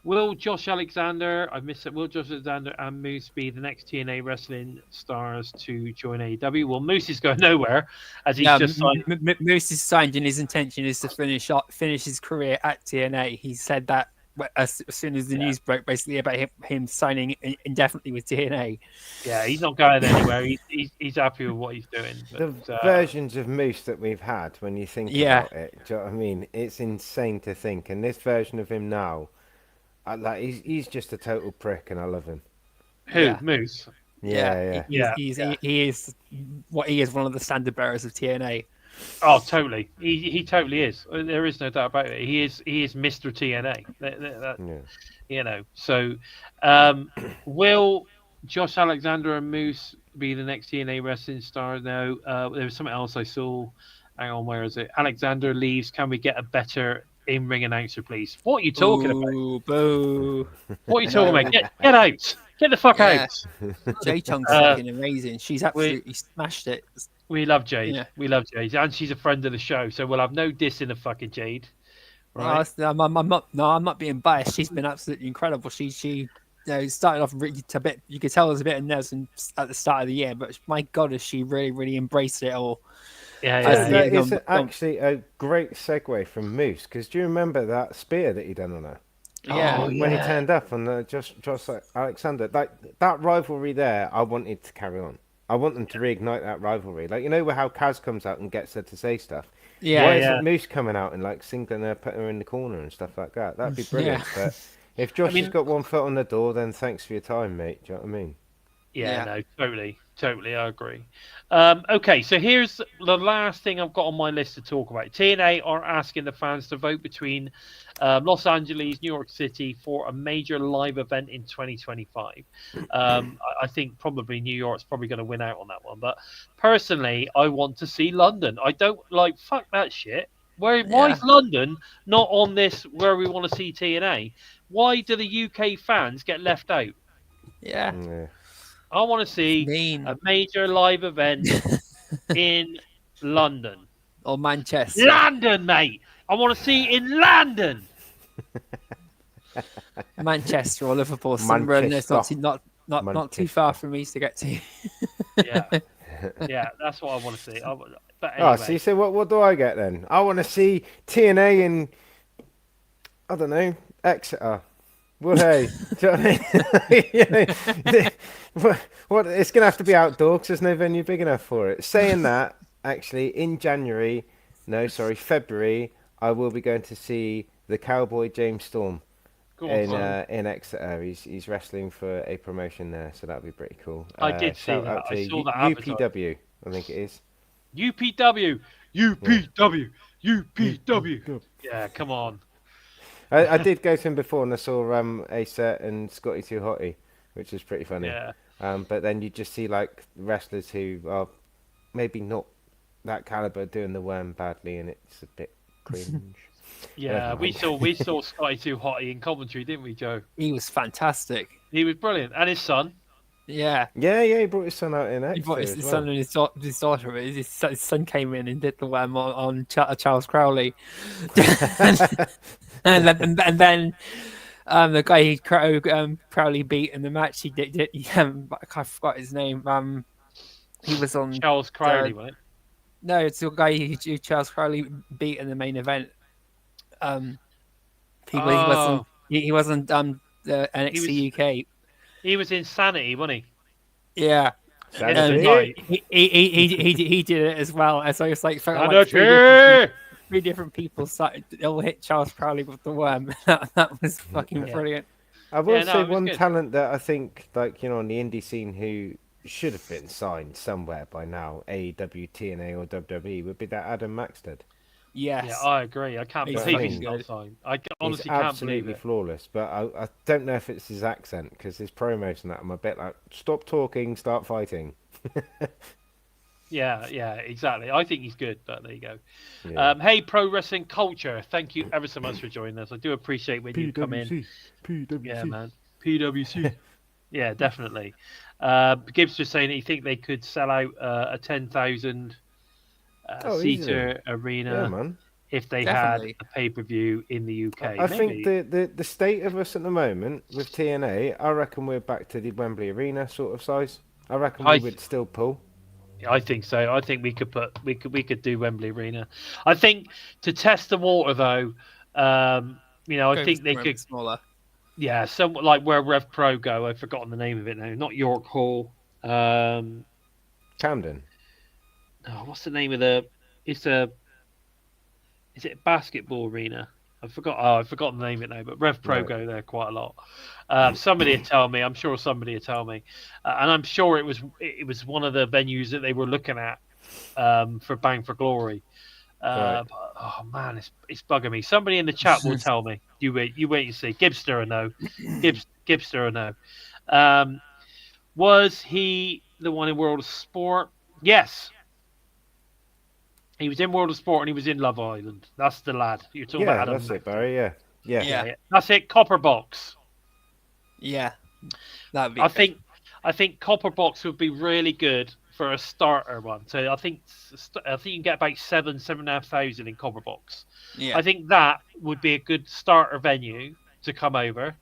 Will Josh Alexander, I missed it, will Josh Alexander and Moose be the next TNA Wrestling stars to join AEW? Well, Moose is going nowhere, as he's just signed. Moose is signed, and his intention is to finish his career at TNA. He said that as soon as the news broke, basically about him signing indefinitely with TNA. Yeah, he's not going anywhere. He's happy with what he's doing. But, the versions of Moose that we've had, when you think about it, do you know what I mean? It's insane to think. And this version of him now, he's just a total prick, and I love him. Who? Moose? Yeah. He is one of the standard bearers of TNA. Oh, totally. He totally is. There is no doubt about it. He is Mr. TNA. You know. So, will Josh Alexander and Moose be the next TNA wrestling star? No. There was something else I saw. Hang on, where is it? Alexander leaves. Can we get a better in-ring announcer, please? What are you talking about? Boo. What are you talking about? Get out. Get the fuck out. Jay Chung's fucking amazing. She's absolutely smashed it. We love Jade. Yeah. We love Jade, and she's a friend of the show, so we'll have no diss in the fucking Jade. Right? I'm not being biased. She's been absolutely incredible. She started off really a bit. You could tell there was a bit of nerves at the start of the year, but my God, has she really embraced it all? That is actually a great segue from Moose, because do you remember that spear that he done on her? Yeah, when he turned up on the Josh Alexander, that rivalry there, I wanted to carry on. I want them to reignite that rivalry. Like, you know how Kaz comes out and gets her to say stuff? Why isn't Moose coming out and like singling her, putting her in the corner and stuff like that? That'd be brilliant. But if Josh has got one foot on the door, then thanks for your time, mate. Do you know what I mean? Yeah, no, totally, I agree. Okay, so here's the last thing I've got on my list to talk about. TNA are asking the fans to vote between Los Angeles, New York City for a major live event in 2025. I think probably New York's probably going to win out on that one. But personally, I want to see London. I don't fuck that shit. Why is London not on this where we want to see TNA? Why do the UK fans get left out? Yeah. I want to see a major live event in London. Or Manchester. London, mate. I want to see it in London. Manchester or Liverpool. Somewhere in there. It's not too far from me to get to. Yeah, that's what I want to see. But anyway. So you say, what do I get then? I want to see TNA in, I don't know, Exeter. Well, hey, do you know what I mean? What? It's going to have to be outdoor because there's no venue big enough for it. Saying that, actually, in February, I will be going to see the Cowboy James Storm in Exeter. He's wrestling for a promotion there, so that'll be pretty cool. I did see that. I saw that. UPW, I think it is. UPW. Yeah, come on. I did go to him before, and I saw Ace and Scotty Too Hotty, which was pretty funny. Yeah. But then you just see like wrestlers who are maybe not that caliber doing the worm badly, and it's a bit cringe. Yeah, we saw Scotty Too Hotty in Coventry, didn't we, Joe? He was fantastic. He was brilliant, and his son. Yeah. He brought his son out in Exeter. He brought his son and his daughter. His son came in and did the worm on Charles Crowley. and then the guy Crowley beat in the match, he did I forgot his name. He was on Charles Crowley, wasn't it? No, it's the guy who Charles Crowley beat in the main event. He wasn't the NXT UK. He was Insanity, wasn't he? Yeah. Sanity. Right. He did it as well. And so it's like three different people all hit Charles Crowley with the worm. that was fucking brilliant. I will say it was one good. talent that I think, like, you know, on the indie scene who should have been signed somewhere by now, AEW, TNA, or WWE, would be that Adam Maxted. Yes. Yeah, I agree. I can't believe he's not signed. I honestly He's can't absolutely believe it. flawless, but I don't know if it's his accent, because his promos and that, I'm a bit like, stop talking, start fighting. Yeah, exactly. I think he's good, but there you go. Yeah. Hey, Pro Wrestling Culture, thank you ever so much for joining us. I do appreciate when you come in. PWC. Yeah, man. PWC. Yeah, definitely. Gibbs was saying that he think they could sell out a 10,000 seater arena Yeah, man. if they Definitely. had a pay-per-view in the UK. I think the state of us at the moment with TNA, I reckon we're back to the Wembley Arena sort of size. I reckon we would still pull. I think so. I think we could do Wembley Arena. I think to test the water though, I think they could smaller. Yeah, somewhat like where Rev Pro go. I've forgotten the name of it now. Not York Hall. Camden. Oh, what's the name of the? Is it a basketball arena? I've forgotten the name of it now. But Rev Pro go there quite a lot. Somebody will tell me. I'm sure somebody will tell me, and I'm sure it was one of the venues that they were looking at for Bang for Glory. But, oh man, it's bugging me. Somebody in the chat will tell me. You wait and see. Gibster or no? Gibster or no? Was he the one in World of Sport? Yes. He was in World of Sport and he was in Love Island. That's the lad. You're talking about Adam. That's it, Barry. Yeah. That's it. Copper Box. Yeah. That'd be I think Copper Box would be really good for a starter one. So I think you can get about 7,500 in Copper Box. Yeah. I think that would be a good starter venue to come over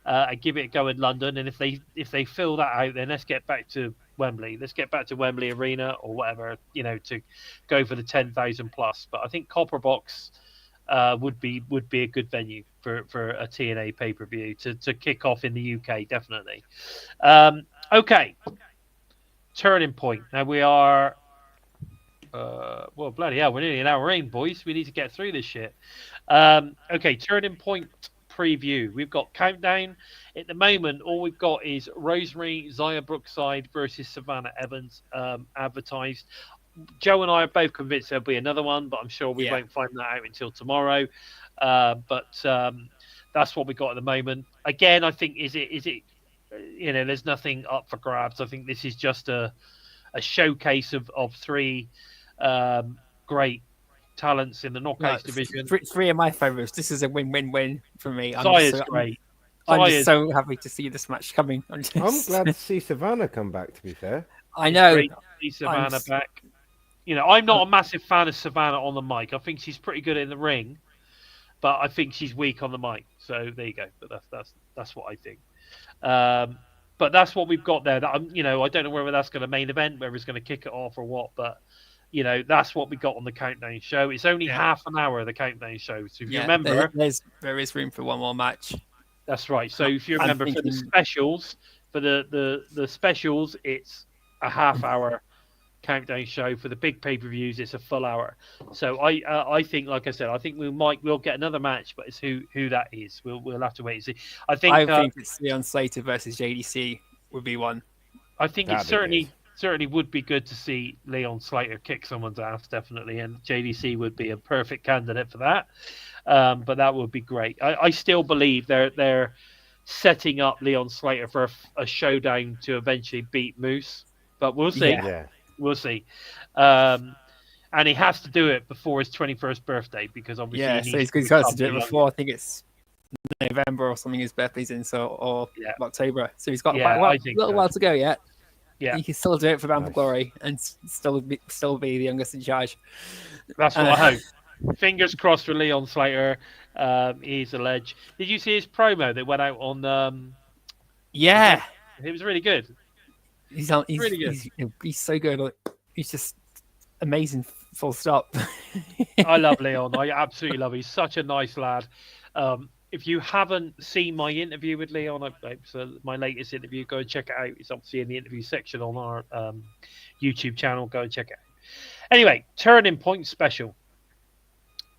and give it a go in London. And if they fill that out, then let's get back to Wembley. Let's get back to Wembley Arena or whatever, to go for the 10,000 plus. But I think Copper Box would be a good venue for a TNA pay-per-view to kick off in the UK, definitely. Okay. Turning point. Now we are bloody hell, we're nearly an hour in, boys. We need to get through this shit. Okay, turning point preview. We've got countdown. At the moment, all we've got is Rosemary Zaya Brookside versus Savannah Evans advertised. Joe and I are both convinced there'll be another one, but I'm sure we won't find that out until tomorrow. But that's what we got at the moment. Again, I think is it there's nothing up for grabs. I think this is just a showcase of three great talents in the knockouts division. Three of my favourites. This is a win-win-win for me. Zaya's great. I'm just so happy to see this match coming. I'm glad to see Savannah come back, to be fair. I know. Great to see Savannah back. I'm not a massive fan of Savannah on the mic. I think she's pretty good in the ring, but I think she's weak on the mic. So there you go. But that's what I think. But that's what we've got there. That I don't know whether that's going to main event, whether it's going to kick it off or what. But that's what we got on the countdown show. It's only half an hour of the countdown show. So if you remember, there is room for one more match. That's right. So if you remember, for the specials, the specials, it's a half hour countdown show. For the big pay-per-views, it's a full hour. So I think, like I said, I think we'll get another match, but it's who that is. We'll have to wait and see. I think it's Leon Slater versus JDC would be one. I think it certainly would be good to see Leon Slater kick someone's ass, definitely, and JDC would be a perfect candidate for that. But that would be great. I still believe they're setting up Leon Slater for a showdown to eventually beat Moose, but we'll see. Yeah. We'll see. And he has to do it before his 21st birthday because obviously he's got to do it before. I think it's November or something. His birthday's in or October, so he's got a little while to go yet. Yeah, he can still do it for Bound for Glory and still be the youngest in charge. That's what I hope. Fingers crossed for Leon Slater. He's a ledge. Did you see his promo that went out on? Yeah, it was really good. He's really good. He's so good. He's just amazing Full stop. I love Leon. I absolutely love him. He's such a nice lad. If you haven't seen my interview with Leon, my latest interview, go and check it out. It's obviously in the interview section on our YouTube channel. Go and check it out. Anyway, Turning Point special.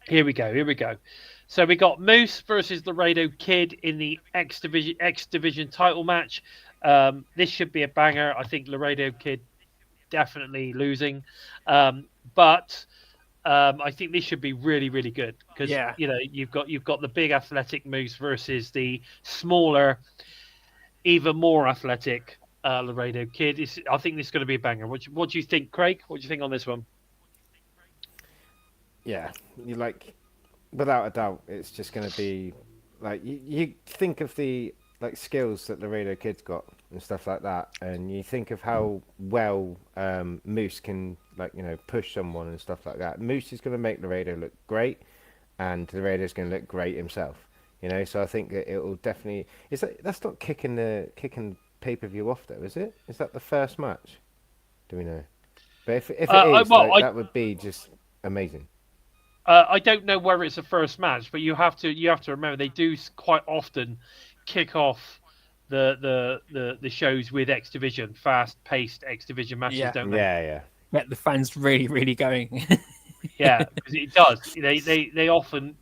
Here we go. So we got Moose versus Laredo Kid in the X Division title match. This should be a banger. I think Laredo Kid definitely losing. But I think this should be really, really good because you've got the big athletic Moose versus the smaller, even more athletic Laredo Kid. I think this is going to be a banger. What do you think, Craig? What do you think on this one? Yeah, without a doubt, it's just going to be you think of the skills that Laredo Kid's got and stuff like that, and you think of how well Moose can push someone and stuff like that. Moose is going to make Laredo look great, and Laredo's going to look great himself. So I think that it will definitely. That's not kicking pay-per-view off though, is it? Is that the first match? Do we know? But if it is, that would be just amazing. I don't know whether it's the first match, but you have to remember they do quite often kick off the shows with X Division, fast-paced X Division matches, don't they? Yeah. Get the fans really, really going. Yeah, because it does. They often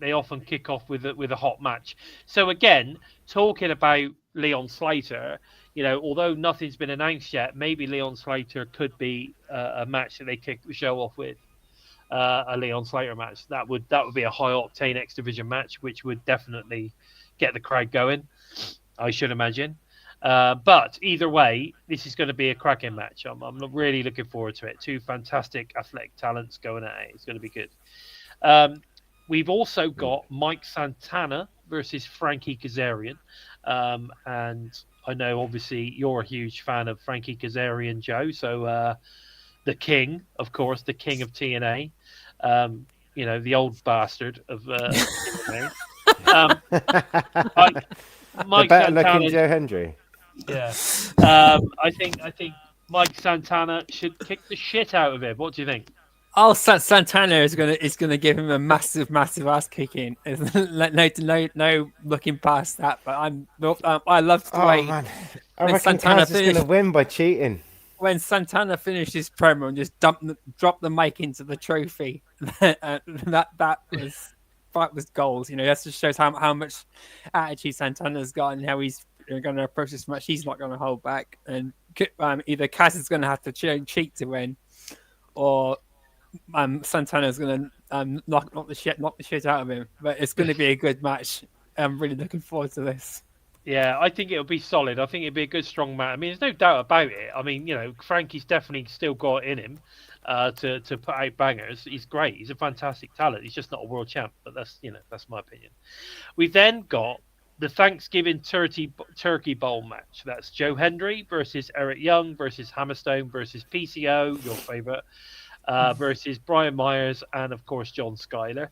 kick off with a hot match. So again, talking about Leon Slater, although nothing's been announced yet, maybe Leon Slater could be a match that they kick the show off with. A Leon Slater match that would be a high octane X Division match, which would definitely get the crowd going, I should imagine. But either way, this is going to be a cracking match. I'm really looking forward to it. Two fantastic athletic talents going at it. It's going to be good. We've also got Mike Santana versus Frankie Kazarian, and I know obviously you're a huge fan of Frankie Kazarian, Joe. So the king, of course, the king of TNA. The old bastard of TNA. Mike the better Santana, looking Joe Hendry. Yeah. I think Mike Santana should kick the shit out of him. What do you think? Oh, Santana is gonna give him a massive ass kicking. No looking past that. But I love the way. Man. I reckon Kaz is gonna win by cheating. When Santana finished his promo and just dropped the mic into the trophy, that was gold. That just shows how much attitude Santana's got and how he's going to approach this match. He's not going to hold back, and either Kaz is going to have to cheat to win, or Santana's going to knock the shit out of him. But it's going to be a good match. I'm really looking forward to this. Yeah, I think it'll be solid. I think it'll be a good, strong match. I mean, there's no doubt about it. I mean, Frankie's definitely still got it in him to put out bangers. He's great. He's a fantastic talent. He's just not a world champ, but that's my opinion. We've then got the Thanksgiving Turkey Bowl match. That's Joe Hendry versus Eric Young versus Hammerstone versus PCO, your favorite, versus Brian Myers and, of course, John Schuyler.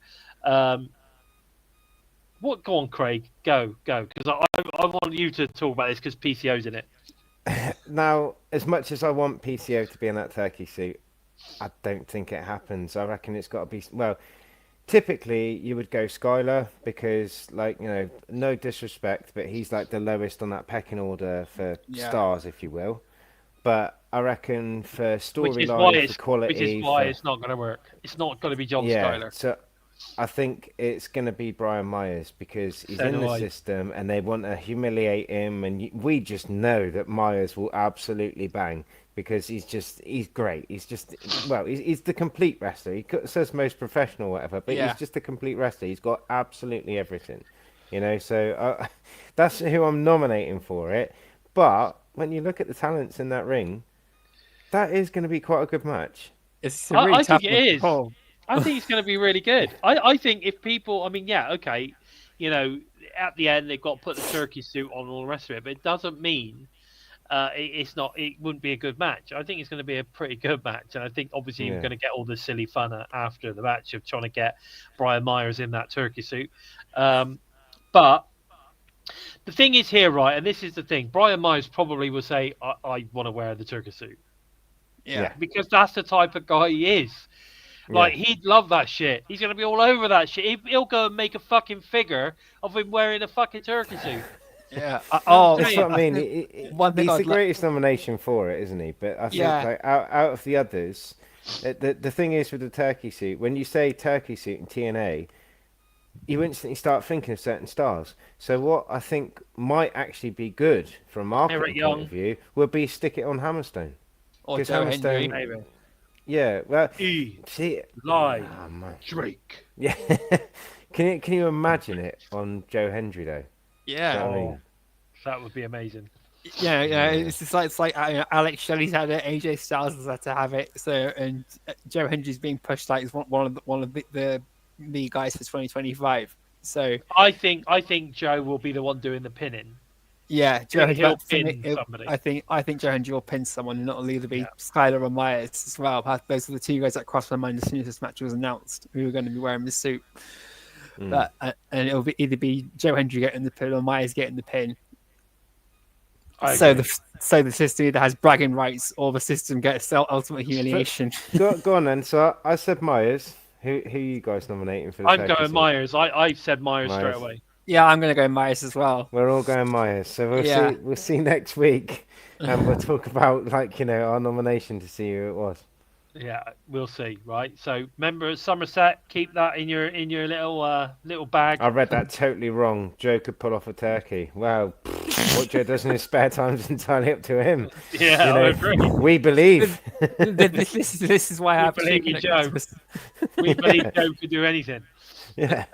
Go on, Craig. Go. Because I want you to talk about this because PCO's in it. Now, as much as I want PCO to be in that turkey suit, I don't think it happens. I reckon it's got to be... Well, typically, you would go Schuyler because, no disrespect, but he's the lowest on that pecking order for stars, if you will. But I reckon for storyline, for quality... Which is why it's not going to work. It's not going to be John Schuyler. So I think it's going to be Brian Myers because he's in the system and they want to humiliate him. And we just know that Myers will absolutely bang because he's great. He's he's the complete wrestler. He says most professional or whatever, but he's just a complete wrestler. He's got absolutely everything, So that's who I'm nominating for it. But when you look at the talents in that ring, that is going to be quite a good match. It's a really I tough think it is. call. I think it's going to be really good. I think if people, at the end they've got to put the turkey suit on and all the rest of it, but it doesn't mean it wouldn't be a good match. I think it's going to be a pretty good match, and I think obviously you're going to get all the silly fun after the match of trying to get Brian Myers in that turkey suit. But the thing is here, right, and this is the thing, Brian Myers probably will say, I want to wear the turkey suit. Yeah. Because that's the type of guy he is. Like, he'd love that shit. He's going to be all over that shit. He'll go and make a fucking figure of him wearing a fucking turkey suit. Yeah. That's what I mean. One thing He's I'd the greatest nomination for it, isn't he? But I think like out of the others, the thing is with the turkey suit, when you say turkey suit in TNA, you instantly start thinking of certain stars. So what I think might actually be good from a marketing point of view would be stick it on Hammerstone. Or Joe Hendry. Yeah, well, Drake. Yeah, can you imagine it on Joe Hendry though? Yeah, that would be amazing. Yeah, it's like Alex Shelley's had it, AJ Styles has had to have it. So and Joe Hendry's being pushed like one of the guys for 2025. So I think Joe will be the one doing the pinning. Yeah, Joe he'll pin somebody. I think Joe Hendry will pin someone, and it'll either be Skyler or Myers as well. Those are the two guys that crossed my mind as soon as this match was announced. Who were going to be wearing the suit, but and it'll either be Joe Hendry getting the pin or Myers getting the pin. So the system either has bragging rights or the system gets ultimate humiliation. Go on then. So I said Myers. Who are you guys nominating for the I'm going Myers. I said Myers straight away. Yeah, I'm going to go Myers as well. We're all going Myers. So we'll see next week, and we'll talk about our nomination to see who it was. Yeah, we'll see. Right. So remember, Somerset, keep that in your little bag. I read that totally wrong. Joe could pull off a turkey. Wow. What Joe does in his spare time is entirely up to him. Yeah, I agree. We believe. This is why I believe in Joe. We believe Joe could do anything. Yeah.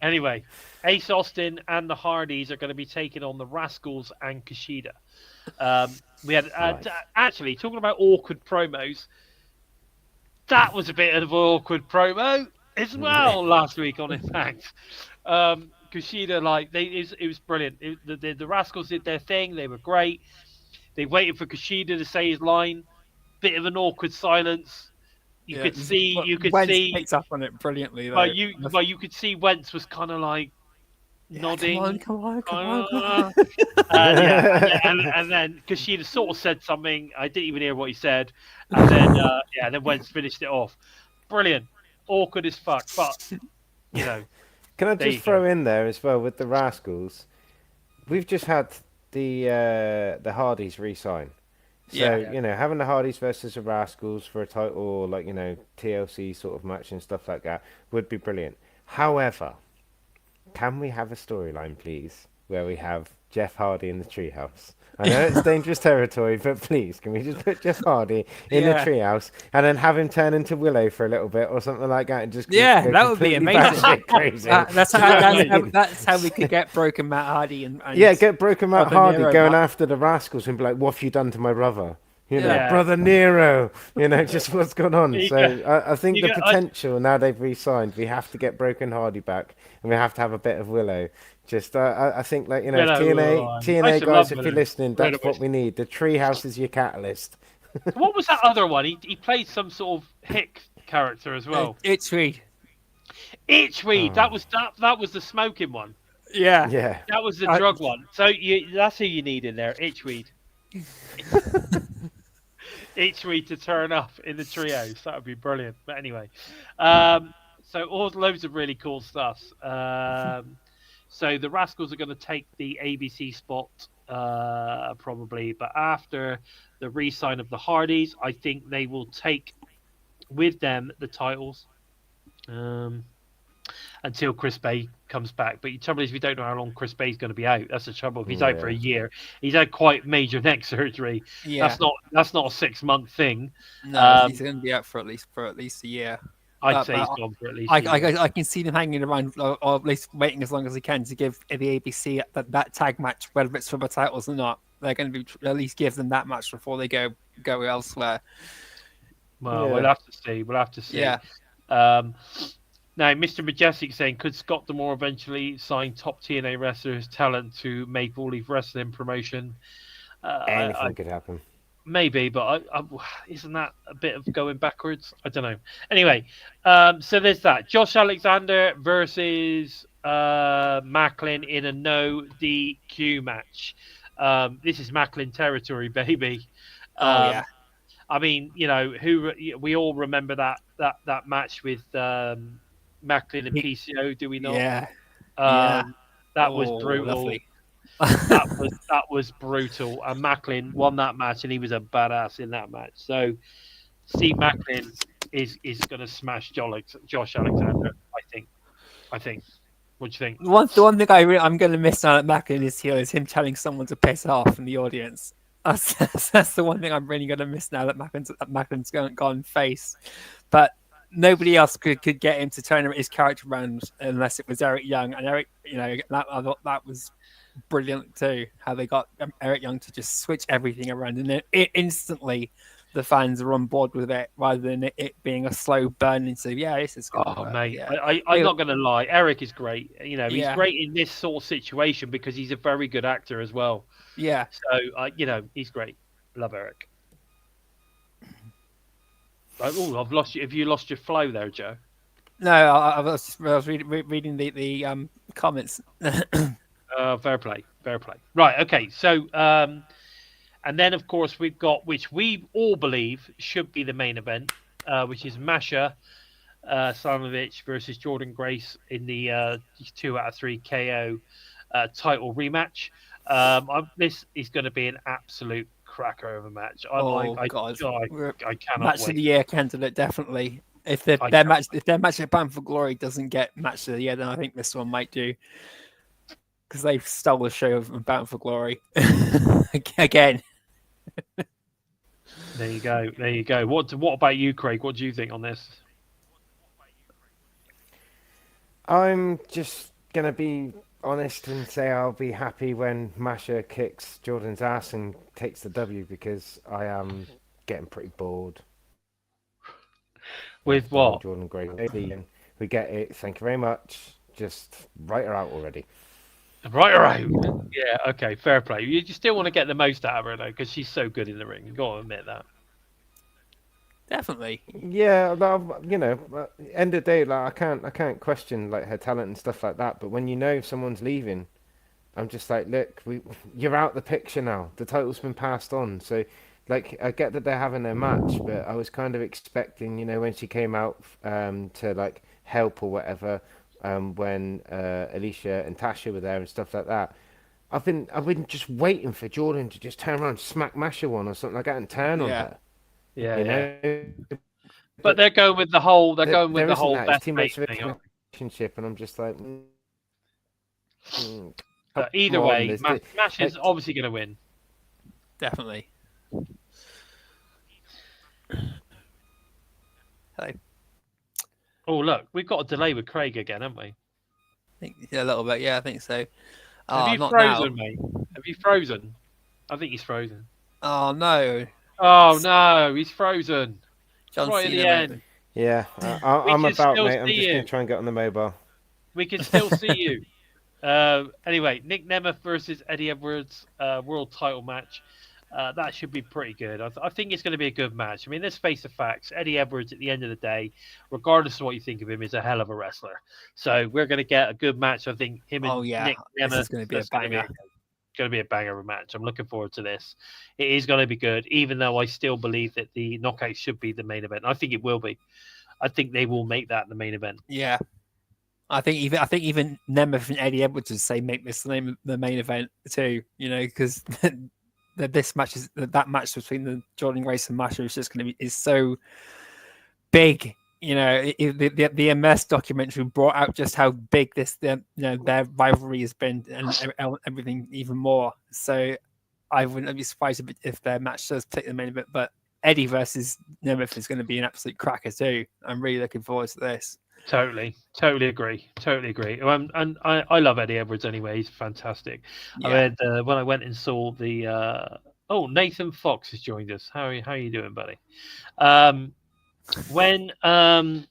Anyway, Ace Austin and the Hardys are going to be taking on the Rascals and Kushida. We had actually talking about awkward promos. That was a bit of an awkward promo as well last week on Impact. Kushida, it was brilliant. The Rascals did their thing. They were great. They waited for Kushida to say his line. Bit of an awkward silence. You could see. Picked up on it brilliantly. Though. You could see Wentz was kind of like nodding. Come on. And then Kushida sort of said something. I didn't even hear what he said. And then then Wentz finished it off. Brilliant. Awkward as fuck, but Can I just throw in there as well with the Rascals? We've just had the Hardys re-sign. So, having the Hardys versus the Rascals for a title or TLC sort of match and stuff like that would be brilliant. However, can we have a storyline, please, where we have Jeff Hardy in the treehouse? I know it's dangerous territory, but please, can we just put Jeff Hardy in the treehouse and then have him turn into Willow for a little bit or something like that? And just that would be amazing. Crazy. That's how we could get Broken Matt Hardy and get Broken Matt Hardy Nero going after the Rascals and be like, "What have you done to my brother?" Brother Nero. Just what's going on. So I think the potential now they've re-signed, we have to get Broken Hardy back and we have to have a bit of Willow. Just I think TNA guys, if you're listening, that's what we need. The treehouse is your catalyst. What was that other one? He played some sort of hick character as well. Itchweed. That was the smoking one. Yeah. That was the drug one. So that's who you need in there. Itchweed. Itchweed to turn up in the trios. That would be brilliant. But anyway, so loads of really cool stuff. So the Rascals are going to take the ABC spot probably, but after the re-sign of the Hardys, I think they will take with them the titles until Chris Bey comes back. But the trouble is, we don't know how long Chris Bay's going to be out. That's the trouble. If he's out for a year, he's had quite major neck surgery. Yeah. That's not a 6-month thing. No, he's going to be out for at least a year. I'd say he's gone for at least a year. I can see them hanging around, or at least waiting as long as they can to give the ABC that tag match, whether it's for the titles or not. They're going to be at least give them that match before they go elsewhere. Well, we'll have to see. Yeah. Now, Mr. Majestic saying, could Scott D'Amore eventually sign top TNA wrestlers talent to Maple Leaf Wrestling promotion? Anything could happen. Maybe, but isn't that a bit of going backwards? I don't know. Anyway, so there's that. Josh Alexander versus Macklin in a no DQ match. This is Macklin territory, baby. Yeah. I mean, we all remember that that match with Macklin and PCO, do we not? Yeah. Yeah. That was brutal. Lovely. that was brutal. And Macklin won that match, and he was a badass in that match. So Steve Macklin is going to smash Josh Alexander. I think. What do you think? The one thing I'm going to miss out at Macklin is him telling someone to piss off in the audience. That's the one thing I'm really going to miss now that Macklin's gone face. But nobody else could get him to turn his character around unless it was Eric Young. And Eric, I thought that was brilliant too. How they got Eric Young to just switch everything around, and it instantly the fans are on board with it rather than it being a slow burn into this is good. Mate, yeah. I'm not going to lie. Eric is great. He's great in this sort of situation because he's a very good actor as well. Yeah. So he's great. Love Eric. I've lost you. Have you lost your flow there, Joe? No, I was reading the comments. Fair play. Right. Okay. So, and then of course we've got, which we all believe should be the main event, which is Masha Slamovich versus Jordynne Grace in the 2 out of 3 KO title rematch. This is going to be an absolute cracker of a match. I cannot match wait. Of the year candidate, definitely. If their match at Bound for Glory doesn't get match of the year, then I think this one might do, because they stole the show of Bound for Glory again. There you go. What about you, Craig? What do you think on this? I'm just gonna be honest and say I'll be happy when Masha kicks Jordynne's ass and takes the W, because I am getting pretty bored. With what? Jordynne Grace. We get it. Thank you very much. Just write her out already. Write her out. Yeah. Okay. Fair play. You still want to get the most out of her though, because she's so good in the ring. You got to admit that. Definitely. Yeah, end of the day, like I can't question like her talent and stuff like that. But when someone's leaving, I'm just like, look, you're out the picture now. The title's been passed on. So, like, I get that they're having their match, but I was kind of expecting, when she came out to like help or whatever, when Alicia and Tasha were there and stuff like that. I've been just waiting for Jordynne to just turn around and smack Masha one or something like that and turn on her. Yeah, But they're going with the whole. They're going with the whole best mate thing. Relationship, and I'm just like. Either way, Masha's obviously going to win. Definitely. Hello. Oh look, we've got a delay with Craig again, haven't we? I think a little bit. Yeah, I think so. Have you frozen, mate? Have you frozen? I think he's frozen. Oh no. Oh no, he's frozen. John right Cena, at the end. Yeah, I'm about, mate. I'm just going to try and get on the mobile. We can still see you. Anyway, Nick Nemeth versus Eddie Edwards world title match. That should be pretty good. I think it's going to be a good match. I mean, let's face the facts. Eddie Edwards, at the end of the day, regardless of what you think of him, is a hell of a wrestler. So we're going to get a good match. I think him and Nick Nemeth. This is going to be a banger. Going to be a banger of a match. I'm looking forward to this. It is going to be good, even though I still believe that the knockout should be the main event. I think it will be. I think they will make that the main event. Yeah, I think even Nemeth and Eddie Edwards would say make this the main event too. Because that match between the Jordynne Grace and Masha is just going to be so big. The Immersed documentary brought out just how big their rivalry has been and everything even more. So I wouldn't be surprised if their match does take the main event. But Eddie versus Nemeth is going to be an absolute cracker too. I'm really looking forward to this. Totally agree. And I love Eddie Edwards anyway. He's fantastic. Yeah. I mean, when I went and saw the Nathan Fox has joined us. How are you doing, buddy? When I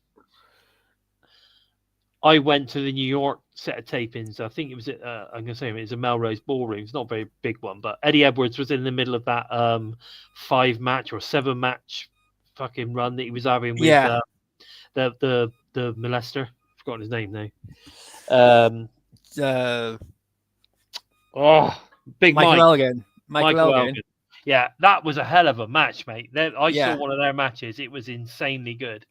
went to the New York set of tapings, I think it was at I'm gonna say it was a Melrose Ballroom. It's not a very big one, but Eddie Edwards was in the middle of that 5-match or 7-match fucking run that he was having with the molester. I've forgotten his name now. Big Mike Elgin. Michael Elgin. Yeah, that was a hell of a match, mate. I Yeah. saw one of their matches. It was insanely good.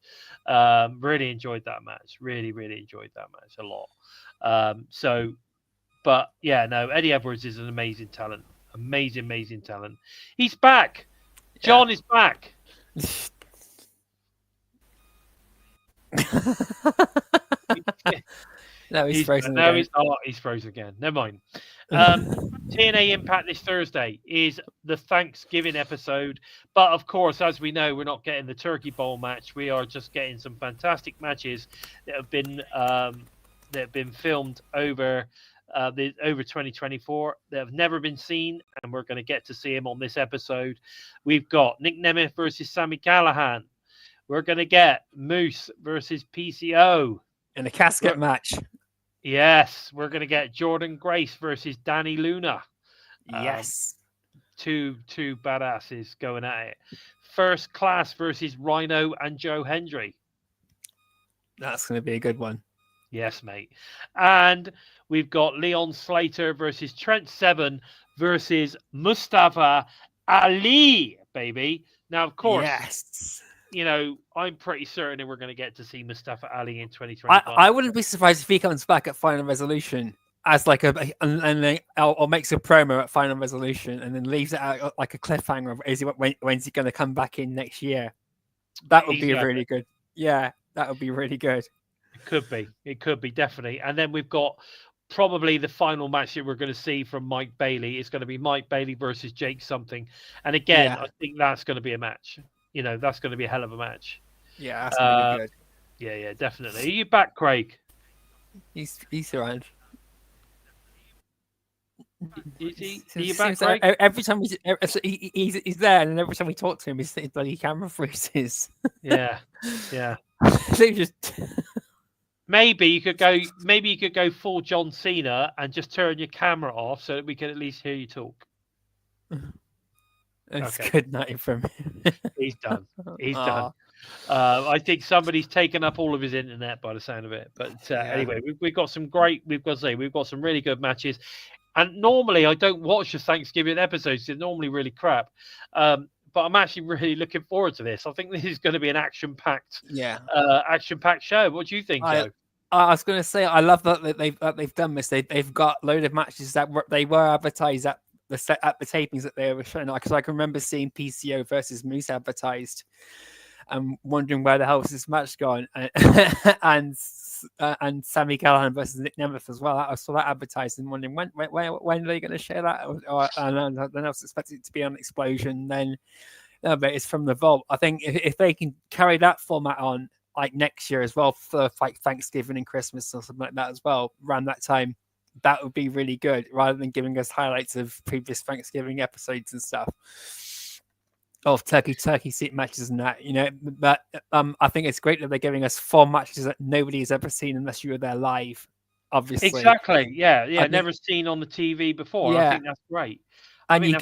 Really enjoyed that match. Really enjoyed that match a lot. But yeah, no, Eddie Edwards is an amazing talent. Amazing talent. He's back. John is back. No, he's frozen No, again. he's not. He's frozen again. Never mind. TNA Impact this Thursday is the Thanksgiving episode. But of course, as we know, we're not getting the Turkey Bowl match. We are just getting some fantastic matches that have been filmed over 2024 that have never been seen, and we're going to get to see him on this episode. We've got Nick Nemeth versus Sami Callihan. We're going to get Moose versus PCO in a casket match. Yes, we're going to get Jordynne Grace versus Danny Luna. Yes. Two badasses going at it. First Class versus Rhino and Joe Hendry. That's going to be a good one. Yes, mate. And we've got Leon Slater versus Trent Seven versus Mustafa Ali, baby. Now, of course, yes. You know, I'm pretty certain that we're going to get to see Mustafa Ali in 2025. I wouldn't be surprised if he comes back at Final Resolution as like or makes a promo at Final Resolution and then leaves it out like a cliffhanger of when's he going to come back in next year. That would be really good. Yeah, that would be really good. It could be definitely. And then we've got probably the final match that we're going to see from Mike Bailey. It's going to be Mike Bailey versus Jake something. And again, I think that's going to be a match. You know, that's going to be a hell of a match. Yeah, that's going to be good. Yeah, definitely. Are you back, Craig? He's around. Are you back, Craig? Every time he's there, and every time we talk to him, his bloody camera freezes. Yeah. They just... Maybe you could go full John Cena and just turn your camera off so that we can at least hear you talk. It's good night from him. He's done. Done. I think somebody's taken up all of his internet by the sound of it. But anyway, we've got some really good matches. And normally I don't watch the Thanksgiving episodes. They're normally really crap. But I'm actually really looking forward to this. I think this is going to be an action-packed show. What do you think, Joe? I was going to say, I love that they've done this. They've got a load of matches that were advertised at the tapings that they were showing. Because I can remember seeing PCO versus Moose advertised, and wondering where the hell is this match going, and Sami Callihan versus Nick Nemeth as well. I saw that advertised and wondering when are they going to share that? And then I was expecting it to be on Xplosion. Then but it's from the Vault. I think if they can carry that format on like next year as well for like Thanksgiving and Christmas or something like that as well around that time, that would be really good rather than giving us highlights of previous Thanksgiving episodes and stuff of turkey seat matches and that, you know. But I think it's great that they're giving us 4 matches that nobody has ever seen unless you were there live, obviously. Exactly. Yeah. Never seen on the TV before. Yeah. I think that's great. And you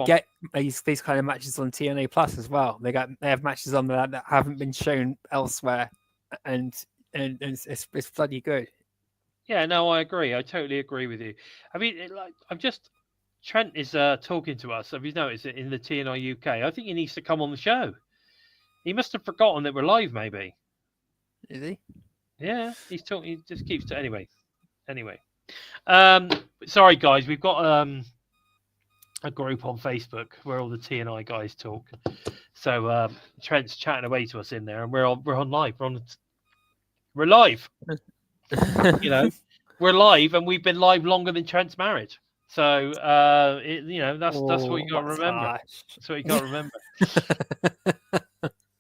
get these kind of matches on TNA Plus as well. They have matches on there that haven't been shown elsewhere, and it's bloody good. Yeah, no, I agree. I totally agree with you. I mean, Trent is talking to us. Have you noticed it in the TNI UK? I think he needs to come on the show. He must have forgotten that we're live, maybe. Is he? Yeah, he's talking. He just keeps to anyway. Sorry guys, we've got a group on Facebook where all the TNI guys talk. So Trent's chatting away to us in there, and we're on live. We're live. You know, we're live, and we've been live longer than Trent's marriage. So that's what you got to remember. That's what you got to remember.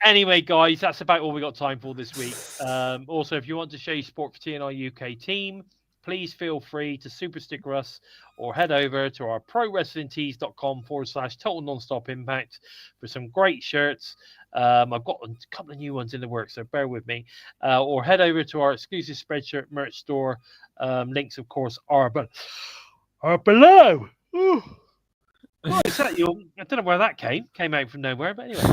Anyway, guys, that's about all we got time for this week. Also, if you want to show your support for TNI UK team, please feel free to super sticker us or head over to our prowrestlingtees.com/total nonstop impact for some great shirts. I've got a couple of new ones in the works, so bear with me. Or head over to our exclusive Spreadshirt merch store. Links, of course, are below. Ooh. What is that? I don't know where that came out from nowhere, but anyway.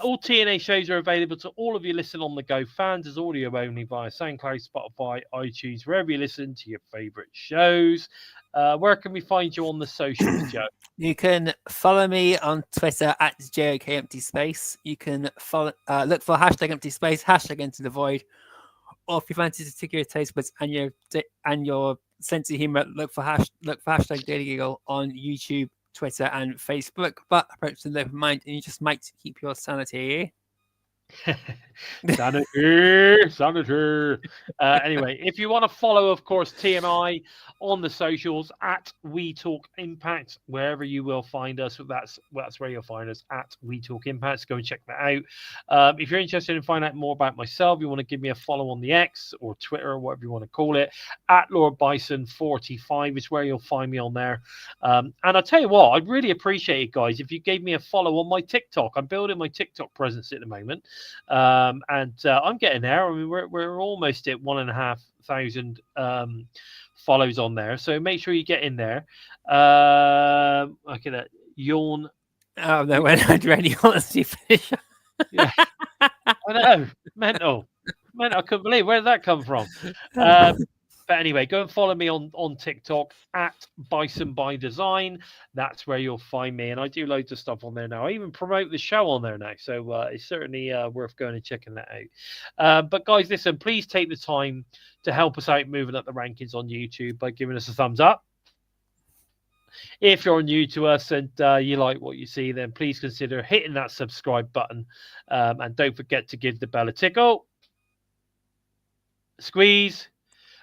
All TNA shows are available to all of you listen on the go fans as audio only via SoundCloud, Spotify, iTunes, wherever you listen to your favorite shows. Where can we find you on the socials, Joe? You can follow me on Twitter at JOKEmptySpace. You can follow, look for hashtag empty space, hashtag Into the Void. Or if you fancy to tick your taste buds and your sense of humor, look for hashtag Daily Giggle on YouTube, Twitter, and Facebook. But approach the open mind, and you just might keep your sanity. Sanity. Anyway, if you want to follow, of course, TNI on the socials at We Talk Impact, wherever you will find us, that's where you'll find us at We Talk Impact. Go and check that out. If you're interested in finding out more about myself, you want to give me a follow on the X or Twitter or whatever you want to call it, at Lord Bison 45 is where you'll find me on there. And I'll tell you what, I'd really appreciate it, guys, if you gave me a follow on my TikTok. I'm building my TikTok presence at the moment. And I'm getting there. I mean, we're almost at 1,500 follows on there. So make sure you get in there. Okay, that yawn. Oh no, when I'd really honestly finish. Yeah, I know, mental. I couldn't believe where did that come from. But anyway, go and follow me on TikTok at Bison by Design. That's where you'll find me. And I do loads of stuff on there now. I even promote the show on there now. So it's certainly worth going and checking that out. But guys, listen, please take the time to help us out moving up the rankings on YouTube by giving us a thumbs up. If you're new to us and you like what you see, then please consider hitting that subscribe button. And don't forget to give the bell a tickle, squeeze,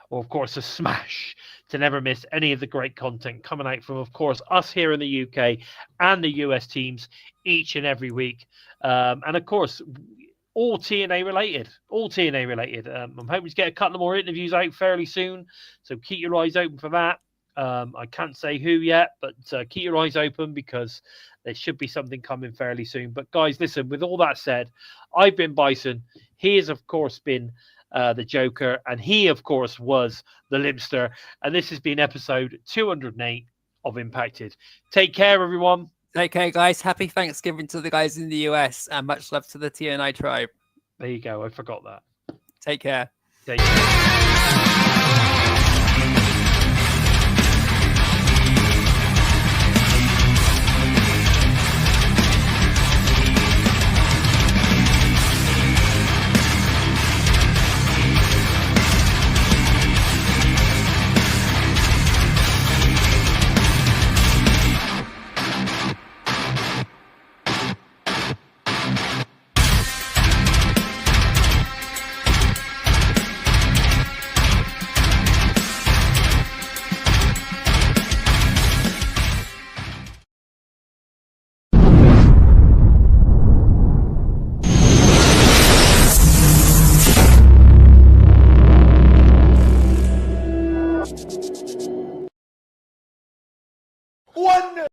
or of course a smash to never miss any of the great content coming out from, of course, us here in the UK and the US teams each and every week. And of course, all TNA related. I'm hoping to get a couple more interviews out fairly soon, so keep your eyes open for that. I can't say who yet, but keep your eyes open because there should be something coming fairly soon. But guys, listen, with all that said, I've been Bison. He has, of course, been the Joker, and he, of course, was the Limpster. And this has been episode 208 of Impacted. Take care, everyone. Take care, guys. Happy Thanksgiving to the guys in the US, and much love to the TNI tribe. There you go. I forgot that. Take care. Take care. One